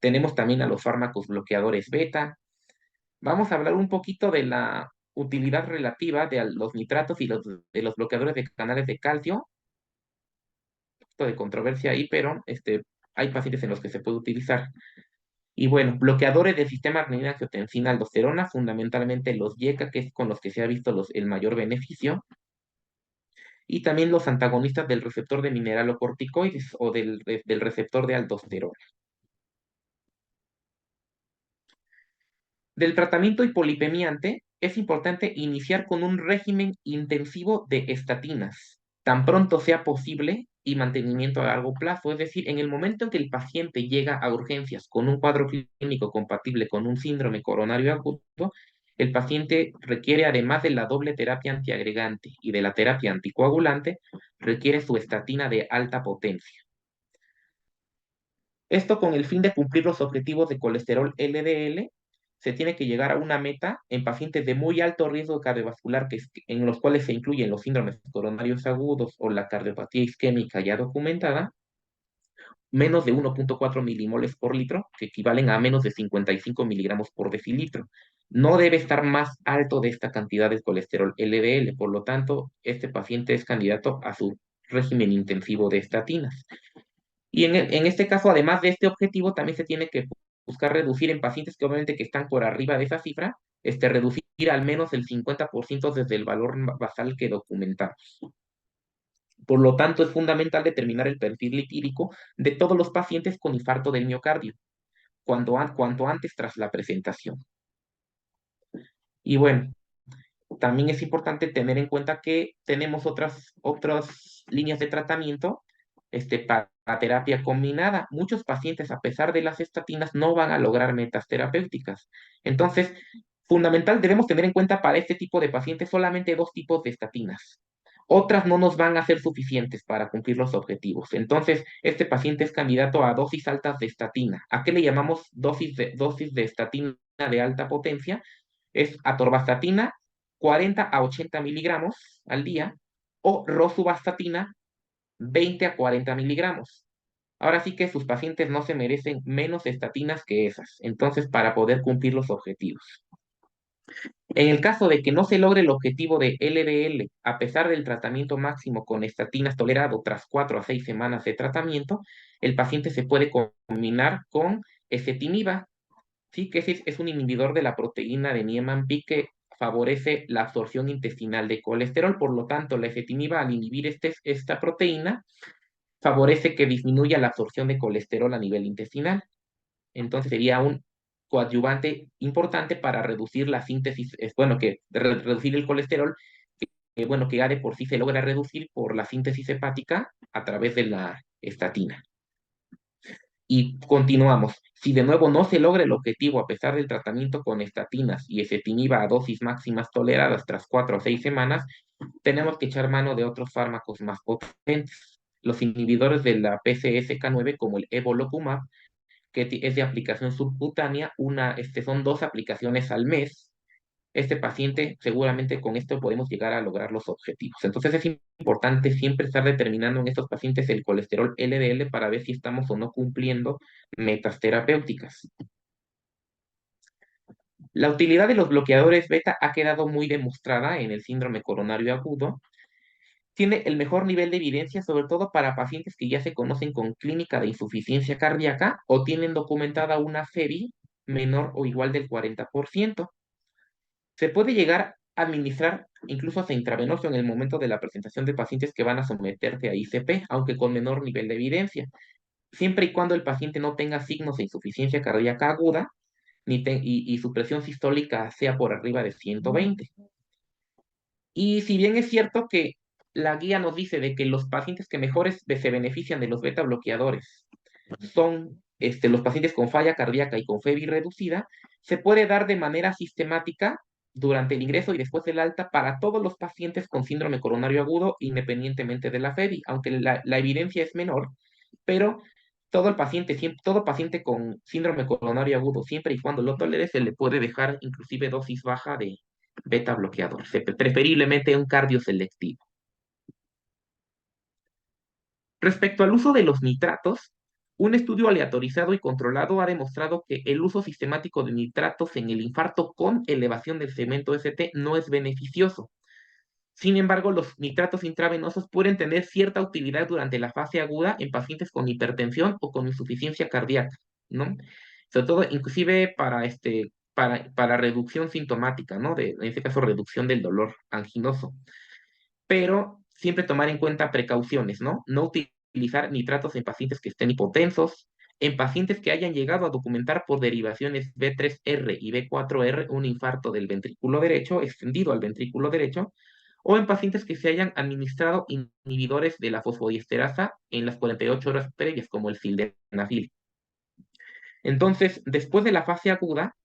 Tenemos también a los fármacos bloqueadores beta. Vamos a hablar un poquito de la utilidad relativa de los nitratos y de los bloqueadores de canales de calcio. Un poquito de controversia ahí, pero hay pacientes en los que se puede utilizar. Y bueno, bloqueadores del sistema adrenina-angiotensina-aldosterona, fundamentalmente los YECA, que es con los que se ha visto el mayor beneficio, y también los antagonistas del receptor de mineralocorticoides o del receptor de aldosterona. Del tratamiento hipolipemiante, es importante iniciar con un régimen intensivo de estatinas, tan pronto sea posible, y mantenimiento a largo plazo. Es decir, en el momento en que el paciente llega a urgencias con un cuadro clínico compatible con un síndrome coronario agudo, el paciente requiere, además de la doble terapia antiagregante y de la terapia anticoagulante, requiere su estatina de alta potencia. Esto con el fin de cumplir los objetivos de colesterol LDL, se tiene que llegar a una meta en pacientes de muy alto riesgo cardiovascular, en los cuales se incluyen los síndromes coronarios agudos o la cardiopatía isquémica ya documentada, menos de 1.4 milimoles por litro, que equivalen a menos de 55 miligramos por decilitro. No debe estar más alto de esta cantidad de colesterol LDL, por lo tanto, este paciente es candidato a su régimen intensivo de estatinas. Y en este caso, además de este objetivo, también se tiene que buscar reducir en pacientes que obviamente que están por arriba de esa cifra, reducir al menos el 50% desde el valor basal que documentamos. Por lo tanto, es fundamental determinar el perfil lipídico de todos los pacientes con infarto del miocardio, cuanto antes tras la presentación. Y bueno, también es importante tener en cuenta que tenemos otras líneas de tratamiento para terapia combinada. Muchos pacientes, a pesar de las estatinas, no van a lograr metas terapéuticas. Entonces, fundamental, debemos tener en cuenta para este tipo de pacientes solamente dos tipos de estatinas. Otras no nos van a ser suficientes para cumplir los objetivos. Entonces, este paciente es candidato a dosis altas de estatina. ¿A qué le llamamos dosis de estatina de alta potencia? Es atorvastatina 40 a 80 miligramos al día o rosuvastatina 20 a 40 miligramos. Ahora sí que sus pacientes no se merecen menos estatinas que esas, entonces para poder cumplir los objetivos. En el caso de que no se logre el objetivo de LDL, a pesar del tratamiento máximo con estatinas tolerado tras 4 a 6 semanas de tratamiento, el paciente se puede combinar con ezetimiba, ¿sí? Que es un inhibidor de la proteína de Niemann-Pick que favorece la absorción intestinal de colesterol. Por lo tanto, la ezetimiba, al inhibir esta proteína, favorece que disminuya la absorción de colesterol a nivel intestinal. Entonces sería un coadyuvante importante para reducir la síntesis, reducir el colesterol, que ya de por sí se logra reducir por la síntesis hepática a través de la estatina. Y continuamos. Si de nuevo no se logra el objetivo a pesar del tratamiento con estatinas y ezetimiba a dosis máximas toleradas tras 4 o 6 semanas, tenemos que echar mano de otros fármacos más potentes. Los inhibidores de la PCSK9 como el evolocumab, que es de aplicación subcutánea, son 2 aplicaciones al mes. Este paciente, seguramente con esto podemos llegar a lograr los objetivos. Entonces es importante siempre estar determinando en estos pacientes el colesterol LDL para ver si estamos o no cumpliendo metas terapéuticas. La utilidad de los bloqueadores beta ha quedado muy demostrada en el síndrome coronario agudo. Tiene el mejor nivel de evidencia, sobre todo para pacientes que ya se conocen con clínica de insuficiencia cardíaca o tienen documentada una FEBI menor o igual del 40%. Se puede llegar a administrar incluso hasta intravenoso en el momento de la presentación de pacientes que van a someterse a ICP, aunque con menor nivel de evidencia. siempre y cuando el paciente no tenga signos de insuficiencia cardíaca aguda y su presión sistólica sea por arriba de 120. Y si bien es cierto que la guía nos dice de que los pacientes que mejores se benefician de los beta bloqueadores son los pacientes con falla cardíaca y con FEBI reducida, se puede dar de manera sistemática durante el ingreso y después del alta para todos los pacientes con síndrome coronario agudo, independientemente de la FEBI, aunque la evidencia es menor, pero todo paciente con síndrome coronario agudo, siempre y cuando lo tolere, se le puede dejar inclusive dosis baja de beta bloqueador, preferiblemente un cardio selectivo. Respecto al uso de los nitratos, un estudio aleatorizado y controlado ha demostrado que el uso sistemático de nitratos en el infarto con elevación del segmento ST no es beneficioso. Sin embargo, los nitratos intravenosos pueden tener cierta utilidad durante la fase aguda en pacientes con hipertensión o con insuficiencia cardíaca, ¿no? Sobre todo, inclusive para reducción sintomática, ¿no? En este caso, reducción del dolor anginoso, pero siempre tomar en cuenta precauciones, ¿no? No utilizar nitratos en pacientes que estén hipotensos, en pacientes que hayan llegado a documentar por derivaciones B3R y B4R un infarto del ventrículo derecho, extendido al ventrículo derecho, o en pacientes que se hayan administrado inhibidores de la fosfodiesterasa en las 48 horas previas, como el sildenafil. Entonces, después de la fase aguda,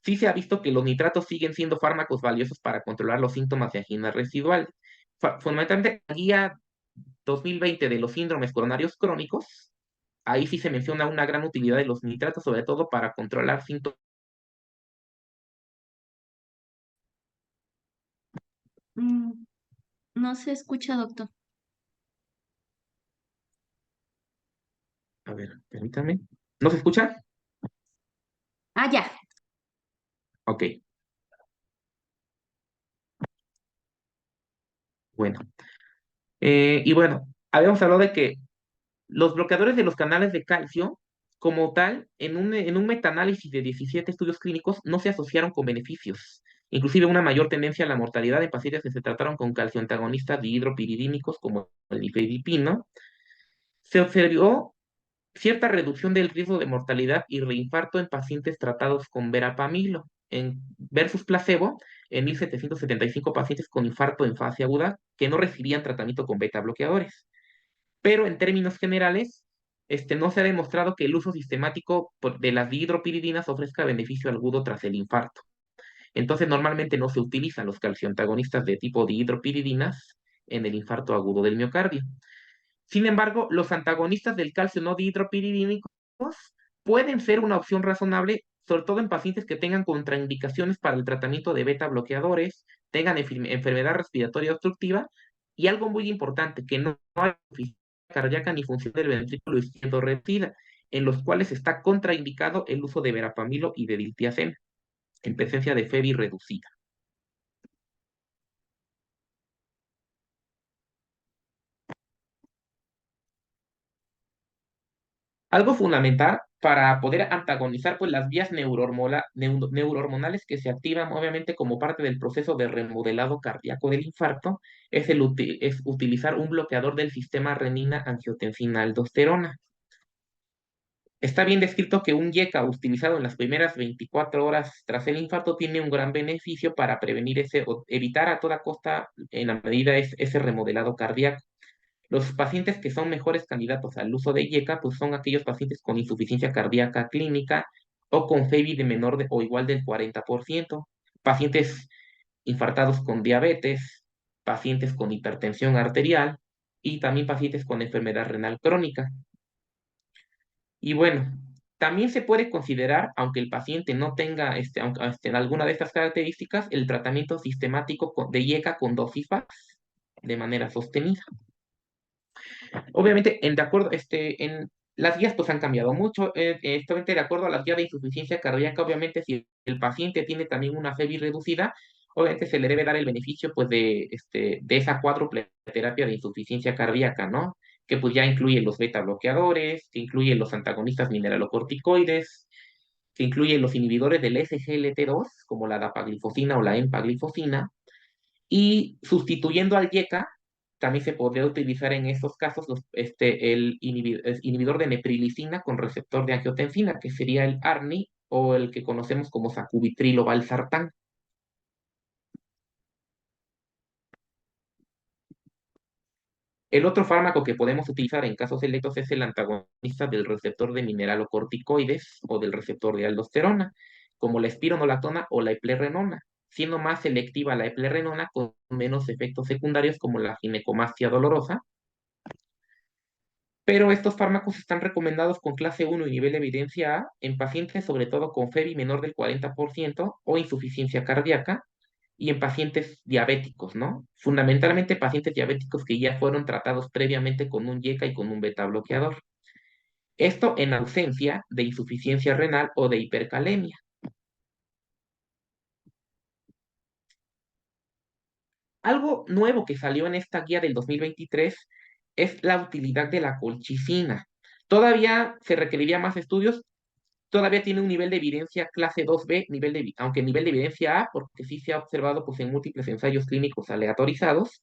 sí se ha visto que los nitratos siguen siendo fármacos valiosos para controlar los síntomas de angina residual. Fundamentalmente, la guía 2020 de los síndromes coronarios crónicos, ahí sí se menciona una gran utilidad de los nitratos, sobre todo para controlar síntomas. Mm, no se escucha, doctor. A ver, permítame. ¿No se escucha? Ah, ya. Ok, bueno. Y bueno, habíamos hablado de que los bloqueadores de los canales de calcio, como tal, en un metaanálisis de 17 estudios clínicos, no se asociaron con beneficios. Inclusive una mayor tendencia a la mortalidad en pacientes que se trataron con calcioantagonistas dihidropiridínicos como el nifedipino. Se observó cierta reducción del riesgo de mortalidad y reinfarto en pacientes tratados con verapamilo versus placebo en 1,775 pacientes con infarto en fase aguda que no recibían tratamiento con beta bloqueadores. Pero en términos generales, no se ha demostrado que el uso sistemático de las dihidropiridinas ofrezca beneficio agudo tras el infarto. Entonces, normalmente no se utilizan los calcioantagonistas de tipo dihidropiridinas en el infarto agudo del miocardio. Sin embargo, los antagonistas del calcio no dihidropiridínicos pueden ser una opción razonable, sobre todo en pacientes que tengan contraindicaciones para el tratamiento de beta bloqueadores, tengan enfermedad respiratoria obstructiva y algo muy importante, que no hay insuficiencia cardíaca ni función del ventrículo izquierdo reducida, en los cuales está contraindicado el uso de verapamilo y de diltiazem en presencia de FEBI reducida. Algo fundamental para poder antagonizar pues, las vías neurohormonales que se activan obviamente como parte del proceso de remodelado cardíaco del infarto es utilizar un bloqueador del sistema renina-angiotensina-aldosterona. Está bien descrito que un YECA utilizado en las primeras 24 horas tras el infarto tiene un gran beneficio para prevenir o evitar a toda costa en la medida ese remodelado cardíaco. Los pacientes que son mejores candidatos al uso de YECA pues son aquellos pacientes con insuficiencia cardíaca clínica o con FEBI de menor o igual del 40%, pacientes infartados con diabetes, pacientes con hipertensión arterial y también pacientes con enfermedad renal crónica. Y bueno, también se puede considerar, aunque el paciente no tenga alguna de estas características, el tratamiento sistemático de YECA con dosis bajas de manera sostenida. Obviamente, en las guías pues han cambiado mucho. Estoy de acuerdo a las guías de insuficiencia cardíaca, obviamente si el paciente tiene también una FEBI reducida, obviamente se le debe dar el beneficio pues de esa cuádruple terapia de insuficiencia cardíaca, ¿no? Que pues ya incluye los beta bloqueadores, que incluye los antagonistas mineralocorticoides, que incluye los inhibidores del SGLT2, como la dapaglifosina o la empaglifosina, y sustituyendo al YECA también se podría utilizar en estos casos el inhibidor de neprilicina con receptor de angiotensina, que sería el ARNI o el que conocemos como sacubitril o valsartán. El otro fármaco que podemos utilizar en casos selectos es el antagonista del receptor de mineralocorticoides o del receptor de aldosterona, como la espironolactona o la eplerenona, siendo más selectiva la eplerenona con menos efectos secundarios como la ginecomastia dolorosa. Pero estos fármacos están recomendados con clase 1 y nivel de evidencia A en pacientes sobre todo con FEBI menor del 40% o insuficiencia cardíaca y en pacientes diabéticos, ¿no? Fundamentalmente pacientes diabéticos que ya fueron tratados previamente con un YECA y con un beta bloqueador. Esto en ausencia de insuficiencia renal o de hipercalemia. Algo nuevo que salió en esta guía del 2023 es la utilidad de la colchicina. Todavía se requeriría más estudios, todavía tiene un nivel de evidencia clase 2B, aunque nivel de evidencia A, porque sí se ha observado pues, en múltiples ensayos clínicos aleatorizados,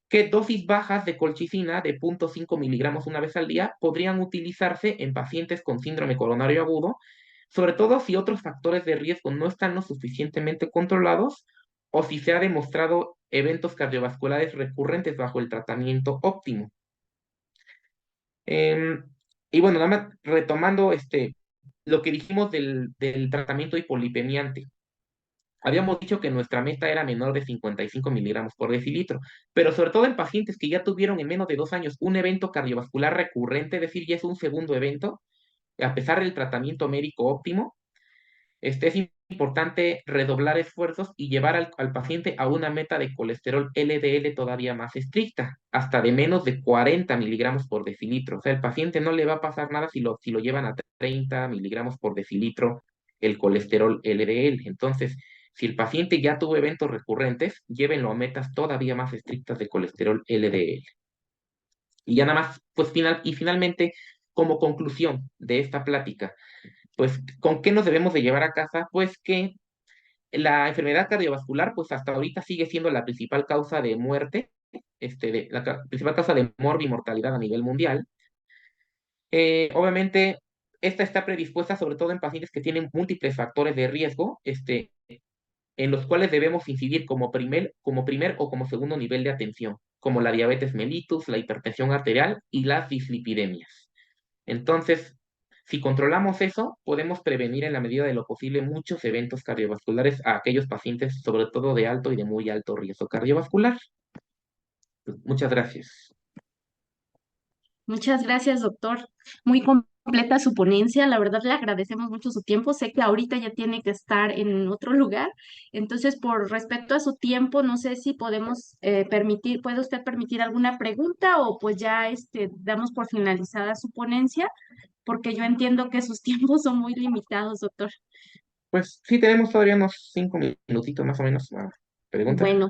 que dosis bajas de colchicina de 0.5 miligramos una vez al día podrían utilizarse en pacientes con síndrome coronario agudo, sobre todo si otros factores de riesgo no están lo suficientemente controlados o si se ha demostrado eventos cardiovasculares recurrentes bajo el tratamiento óptimo. Em, y bueno, nada más retomando lo que dijimos del tratamiento hipolipemiante. Habíamos dicho que nuestra meta era menor de 55 miligramos por decilitro, pero sobre todo en pacientes que ya tuvieron en menos de 2 años un evento cardiovascular recurrente, es decir, ya es un segundo evento, a pesar del tratamiento médico óptimo, es importante redoblar esfuerzos y llevar al paciente a una meta de colesterol LDL todavía más estricta, hasta de menos de 40 miligramos por decilitro. O sea, el paciente no le va a pasar nada si lo llevan a 30 miligramos por decilitro el colesterol LDL. Entonces, si el paciente ya tuvo eventos recurrentes, llévenlo a metas todavía más estrictas de colesterol LDL. Y ya nada más, pues finalmente, como conclusión de esta plática, pues, ¿con qué nos debemos de llevar a casa? Pues que la enfermedad cardiovascular, pues hasta ahorita sigue siendo la principal causa de muerte, principal causa de morbimortalidad a nivel mundial. Obviamente, esta está predispuesta sobre todo en pacientes que tienen múltiples factores de riesgo, en los cuales debemos incidir como primer o como segundo nivel de atención, como la diabetes mellitus, la hipertensión arterial y las dislipidemias. Entonces, si controlamos eso, podemos prevenir en la medida de lo posible muchos eventos cardiovasculares a aquellos pacientes, sobre todo de alto y de muy alto riesgo cardiovascular. Pues, muchas gracias. Muchas gracias, doctor. Muy completa su ponencia. La verdad le agradecemos mucho su tiempo. Sé que ahorita ya tiene que estar en otro lugar. Entonces, por respeto a su tiempo, no sé si podemos puede usted permitir alguna pregunta o pues ya damos por finalizada su ponencia, porque yo entiendo que sus tiempos son muy limitados, doctor. Pues sí, tenemos todavía unos 5 minutitos más o menos para preguntar. Bueno,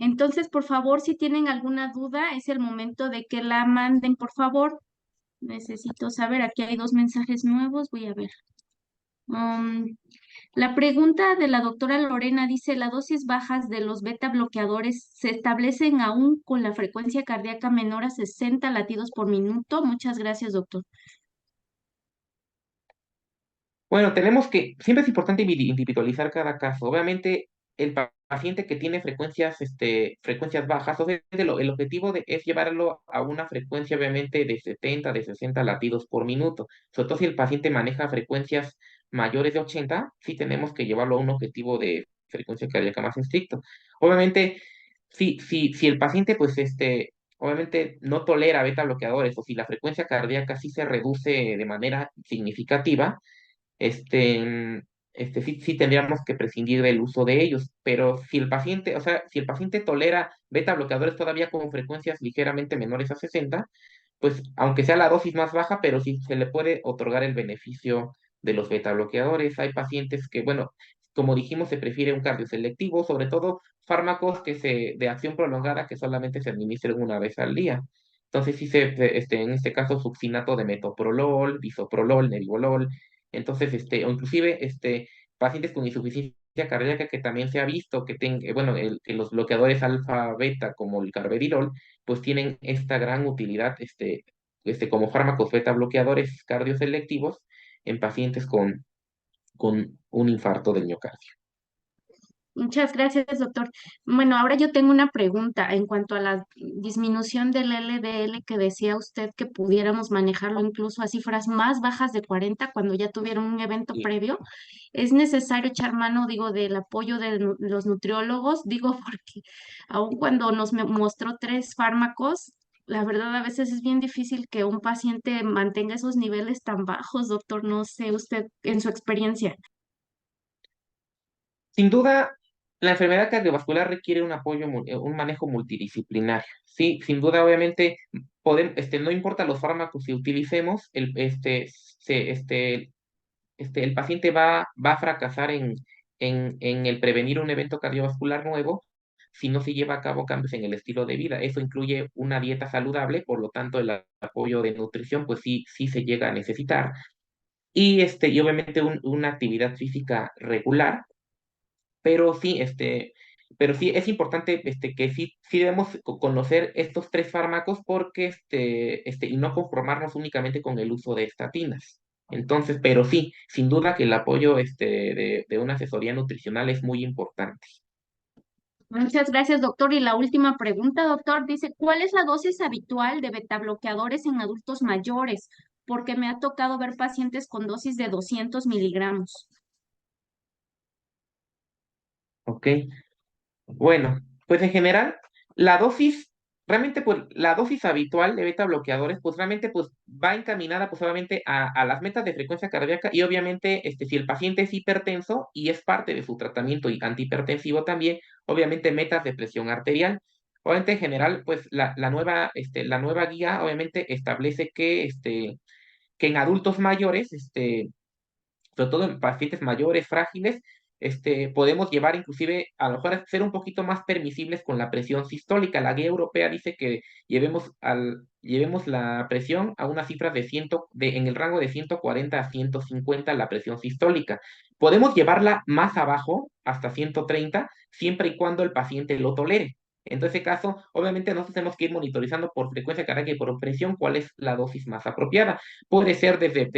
entonces, por favor, si tienen alguna duda, es el momento de que la manden, por favor. Necesito saber, aquí hay dos mensajes nuevos, voy a ver. Um, la pregunta de la doctora Lorena dice, ¿las dosis bajas de los beta bloqueadores se establecen aún con la frecuencia cardíaca menor a 60 latidos por minuto? Muchas gracias, doctor. Bueno, siempre es importante individualizar cada caso. Obviamente, paciente que tiene frecuencias bajas, obviamente el objetivo es llevarlo a una frecuencia, obviamente, de 70, de 60 latidos por minuto. Sobre todo si el paciente maneja frecuencias mayores de 80, sí tenemos que llevarlo a un objetivo de frecuencia cardíaca más estricto. Obviamente, si el paciente, pues, obviamente no tolera beta bloqueadores o si la frecuencia cardíaca sí se reduce de manera significativa, sí tendríamos que prescindir del uso de ellos, pero si el paciente, o sea, si el paciente tolera beta bloqueadores todavía con frecuencias ligeramente menores a 60, pues aunque sea la dosis más baja, pero sí se le puede otorgar el beneficio de los beta bloqueadores. Hay pacientes que, bueno, como dijimos, se prefiere un cardioselectivo, sobre todo fármacos de acción prolongada que solamente se administran una vez al día. Entonces, sí en este caso, succinato de metoprolol, bisoprolol, nebivolol, entonces, o inclusive, pacientes con insuficiencia cardíaca que también se ha visto que, bueno, que los bloqueadores alfa beta como el carvedilol, pues tienen esta gran utilidad como fármacos beta bloqueadores cardioselectivos en pacientes con un infarto del miocardio. Muchas gracias, doctor. Bueno, ahora yo tengo una pregunta en cuanto a la disminución del LDL que decía usted que pudiéramos manejarlo incluso a cifras más bajas de 40 cuando ya tuvieron un evento Y previo. ¿Es necesario echar mano, digo, del apoyo de los nutriólogos? Digo, porque aun cuando nos mostró 3 fármacos, la verdad a veces es bien difícil que un paciente mantenga esos niveles tan bajos, doctor. No sé usted en su experiencia. sin duda, la enfermedad cardiovascular requiere un apoyo, un manejo multidisciplinario. Sí, sin duda, obviamente, no importa los fármacos que utilicemos, el paciente va a fracasar en el prevenir un evento cardiovascular nuevo si no se lleva a cabo cambios en el estilo de vida. Eso incluye una dieta saludable, por lo tanto, el apoyo de nutrición, pues sí, sí se llega a necesitar. Y obviamente una actividad física regular, pero sí, pero sí es importante que sí debemos conocer estos 3 fármacos porque y no conformarnos únicamente con el uso de estatinas. Entonces, pero sí, sin duda que el apoyo de una asesoría nutricional es muy importante. Muchas gracias, doctor. Y la última pregunta, doctor, dice, ¿cuál es la dosis habitual de betabloqueadores en adultos mayores? Porque me ha tocado ver pacientes con dosis de 200 miligramos. ¿Ok? Bueno, pues en general, la dosis, realmente pues la dosis habitual de beta bloqueadores, pues realmente pues va encaminada pues obviamente a las metas de frecuencia cardíaca y obviamente si el paciente es hipertenso y es parte de su tratamiento y antihipertensivo también, obviamente metas de presión arterial. Obviamente en general, pues la nueva guía obviamente establece que en adultos mayores, sobre todo en pacientes mayores, frágiles, podemos llevar inclusive, a lo mejor ser un poquito más permisibles con la presión sistólica. La guía europea dice que llevemos la presión a una cifra en el rango de 140 a 150 la presión sistólica. Podemos llevarla más abajo, hasta 130, siempre y cuando el paciente lo tolere. En ese caso, obviamente nosotros tenemos que ir monitorizando por frecuencia cardíaca y por presión cuál es la dosis más apropiada. Puede ser desde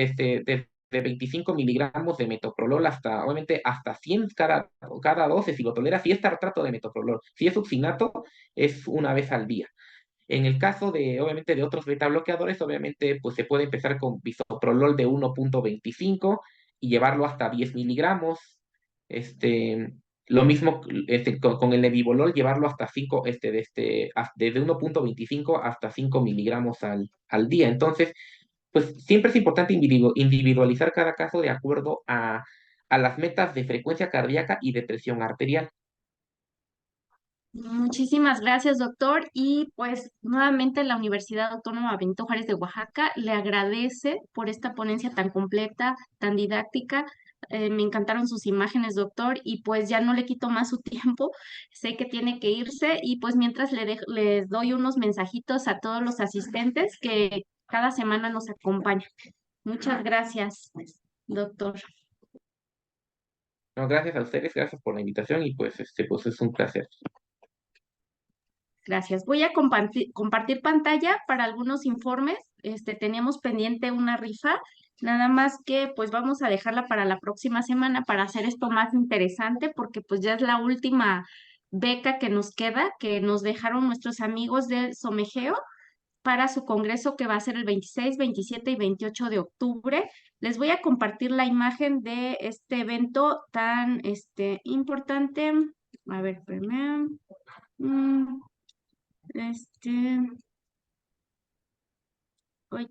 de 25 miligramos de metoprolol hasta, obviamente, hasta 100 cada 12, si lo tolera, si es tartrato de metoprolol. Si es succinato, es una vez al día. En el caso obviamente, de otros beta bloqueadores, obviamente, pues se puede empezar con bisoprolol de 1,25 y llevarlo hasta 10 miligramos. Lo mismo con el nebivolol, llevarlo hasta 5, desde 1,25 hasta 5 miligramos al día. Entonces, pues siempre es importante individualizar cada caso de acuerdo a las metas de frecuencia cardíaca y de presión arterial. Muchísimas gracias, doctor. Y pues nuevamente la Universidad Autónoma Benito Juárez de Oaxaca le agradece por esta ponencia tan completa, tan didáctica. Me encantaron sus imágenes, doctor, y pues ya no le quito más su tiempo. Sé que tiene que irse y pues mientras les doy unos mensajitos a todos los asistentes que cada semana nos acompañan. Muchas gracias, doctor. No, gracias a ustedes, gracias por la invitación y pues es un placer. Gracias. Voy a compartir pantalla para algunos informes. Teníamos pendiente una rifa, nada más que pues vamos a dejarla para la próxima semana para hacer esto más interesante porque pues ya es la última beca que nos queda, que nos dejaron nuestros amigos del Somegeo para su congreso que va a ser el 26, 27 y 28 de octubre. Les voy a compartir la imagen de este evento tan importante. A ver, espérame. Mm, este, Hoy,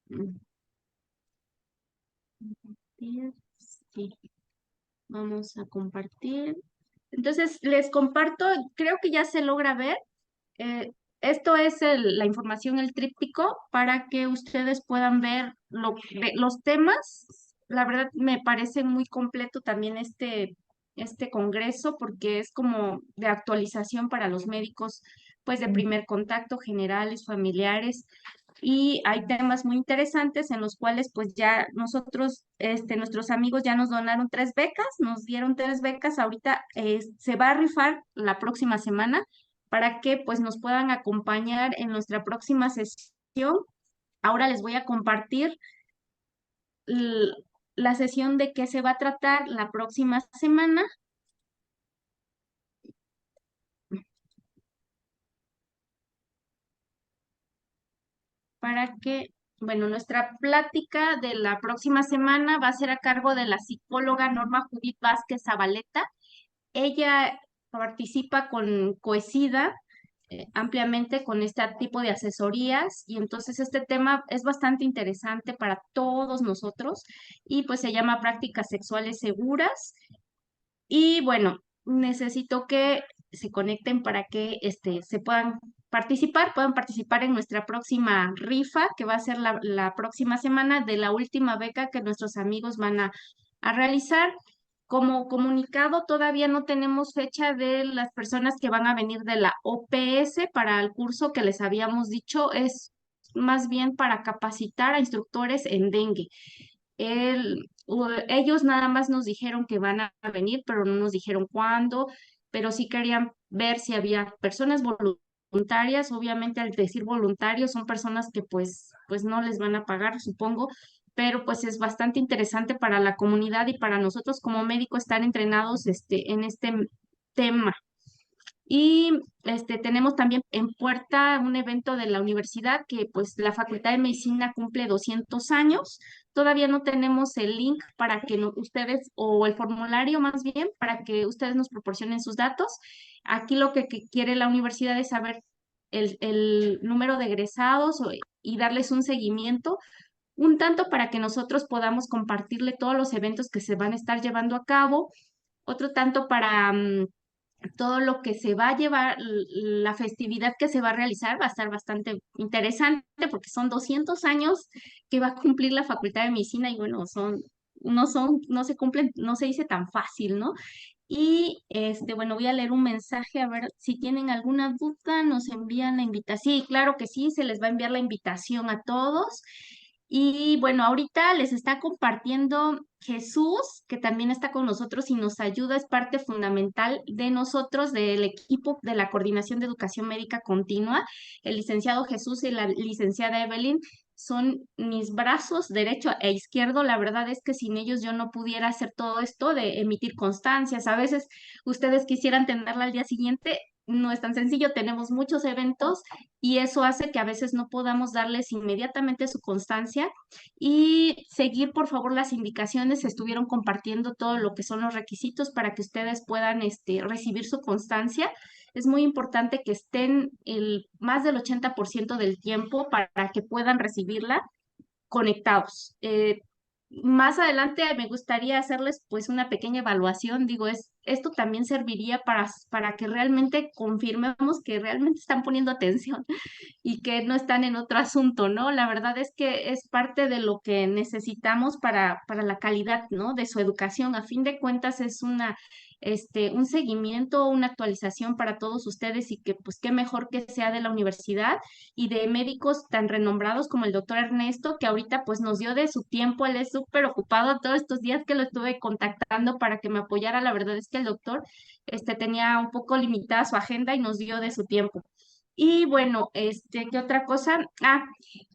mm, sí, vamos a compartir. Entonces, les comparto, creo que ya se logra ver. eh, Esto es la información, el tríptico, para que ustedes puedan ver los temas. La verdad, me parece muy completo también este congreso, porque es como de actualización para los médicos, pues de primer contacto, generales, familiares. y hay temas muy interesantes en los cuales pues ya nosotros, nuestros amigos ya nos donaron 3 becas, nos dieron 3 becas, ahorita se va a rifar la próxima semana para que pues nos puedan acompañar en nuestra próxima sesión. Ahora les voy a compartir l- la sesión de qué se va a tratar la próxima semana para que, bueno, nuestra plática de la próxima semana va a ser a cargo de la psicóloga Norma Judith Vázquez Zabaleta. Ella participa con Coesida ampliamente con este tipo de asesorías y entonces este tema es bastante interesante para todos nosotros y pues se llama prácticas sexuales seguras y bueno, necesito que se conecten para que se puedan participar en nuestra próxima rifa, que va a ser la próxima semana de la última beca que nuestros amigos van a realizar. Como comunicado, todavía no tenemos fecha de las personas que van a venir de la OPS para el curso que les habíamos dicho. Es más bien para capacitar a instructores en dengue. Ellos nada más nos dijeron que van a venir, pero no nos dijeron cuándo, pero sí querían ver si había personas voluntarias. Obviamente al decir voluntarios son personas que pues no les van a pagar, supongo, pero pues es bastante interesante para la comunidad y para nosotros como médicos estar entrenados en este tema. Y tenemos también en puerta un evento de la universidad que pues la Facultad de Medicina cumple 200 años. Todavía no tenemos el link para que ustedes, o el formulario más bien, para que ustedes nos proporcionen sus datos. Aquí lo que quiere la universidad es saber el número de egresados y darles un seguimiento, un tanto para que nosotros podamos compartirle todos los eventos que se van a estar llevando a cabo, otro tanto para todo lo que se va a llevar, la festividad que se va a realizar va a estar bastante interesante porque son 200 años que va a cumplir la Facultad de Medicina y bueno, no se cumplen, no se dice tan fácil, ¿no? Y bueno, voy a leer un mensaje a ver si tienen alguna duda, nos envían la invitación. Sí, claro que sí, se les va a enviar la invitación a todos. Y bueno, ahorita les está compartiendo Jesús, que también está con nosotros y nos ayuda, es parte fundamental de nosotros, del equipo de la Coordinación de Educación Médica Continua. El licenciado Jesús y la licenciada Evelyn son mis brazos derecho e izquierdo. La verdad es que sin ellos yo no pudiera hacer todo esto de emitir constancias. A veces ustedes quisieran tenerla al día siguiente. No es tan sencillo, tenemos muchos eventos y eso hace que a veces no podamos darles inmediatamente su constancia y seguir, por favor, las indicaciones. Se estuvieron compartiendo todo lo que son los requisitos para que ustedes puedan recibir su constancia. Es muy importante que estén más del 80% del tiempo para que puedan recibirla conectados. Más adelante me gustaría hacerles pues una pequeña evaluación. Digo, esto también serviría para que realmente confirmemos que realmente están poniendo atención y que no están en otro asunto, ¿no? La verdad es que es parte de lo que necesitamos para la calidad, ¿no? De su educación. A fin de cuentas es un seguimiento, una actualización para todos ustedes y que pues qué mejor que sea de la universidad y de médicos tan renombrados como el doctor Ernesto, que ahorita pues nos dio de su tiempo. Él es súper ocupado todos estos días que lo estuve contactando para que me apoyara. La verdad es que el doctor tenía un poco limitada su agenda y nos dio de su tiempo. Y bueno, ¿qué otra cosa?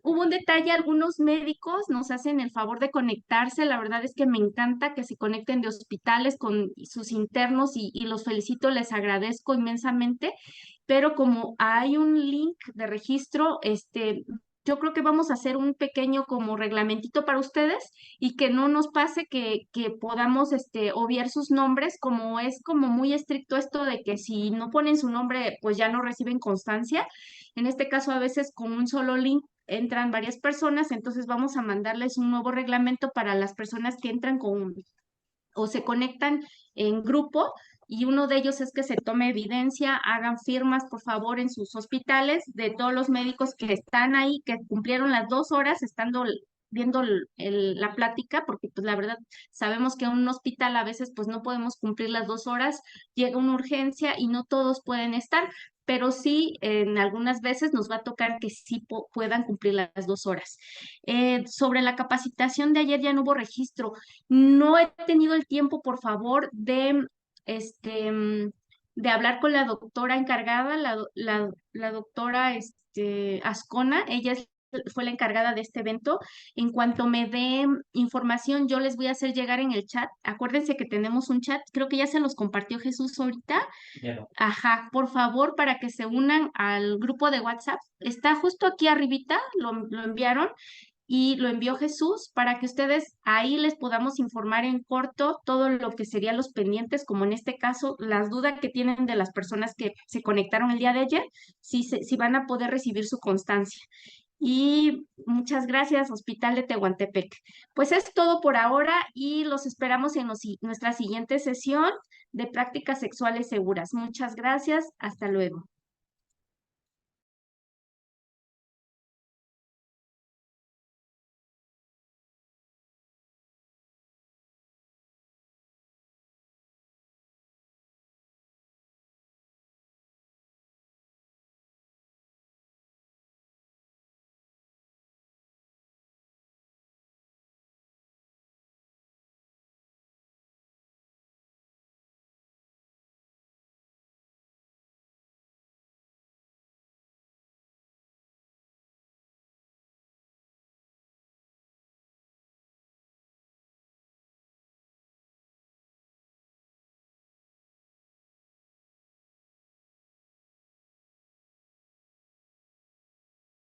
Hubo un detalle, algunos médicos nos hacen el favor de conectarse. La verdad es que me encanta que se conecten de hospitales con sus internos y los felicito, les agradezco inmensamente, pero como hay un link de registro, yo creo que vamos a hacer un pequeño como reglamentito para ustedes y que no nos pase que podamos obviar sus nombres, como es como muy estricto esto de que si no ponen su nombre, pues ya no reciben constancia. En este caso, a veces con un solo link entran varias personas, entonces vamos a mandarles un nuevo reglamento para las personas que entran con o se conectan en grupo y uno de ellos es que se tome evidencia, hagan firmas por favor en sus hospitales de todos los médicos que están ahí, que cumplieron las 2 horas estando viendo la plática, porque pues la verdad sabemos que en un hospital a veces pues no podemos cumplir las 2 horas, llega una urgencia y no todos pueden estar, pero sí en algunas veces nos va a tocar que sí puedan cumplir las 2 horas. Sobre la capacitación de ayer ya no hubo registro. No he tenido el tiempo, por favor, este, mm, de hablar con la doctora encargada, la doctora Ascona. Fue la encargada de este evento. En cuanto me dé información, yo les voy a hacer llegar en el chat. Acuérdense que tenemos un chat, creo que ya se los compartió Jesús ahorita. Ajá, por favor, para que se unan al grupo de WhatsApp. Está justo aquí arribita, lo enviaron y lo envió Jesús para que ustedes ahí les podamos informar en corto todo lo que serían los pendientes, como en este caso, las dudas que tienen de las personas que se conectaron el día de ayer, si van a poder recibir su constancia. Y muchas gracias, Hospital de Tehuantepec. Pues es todo por ahora y los esperamos en nuestra siguiente sesión de prácticas sexuales seguras. Muchas gracias. Hasta luego.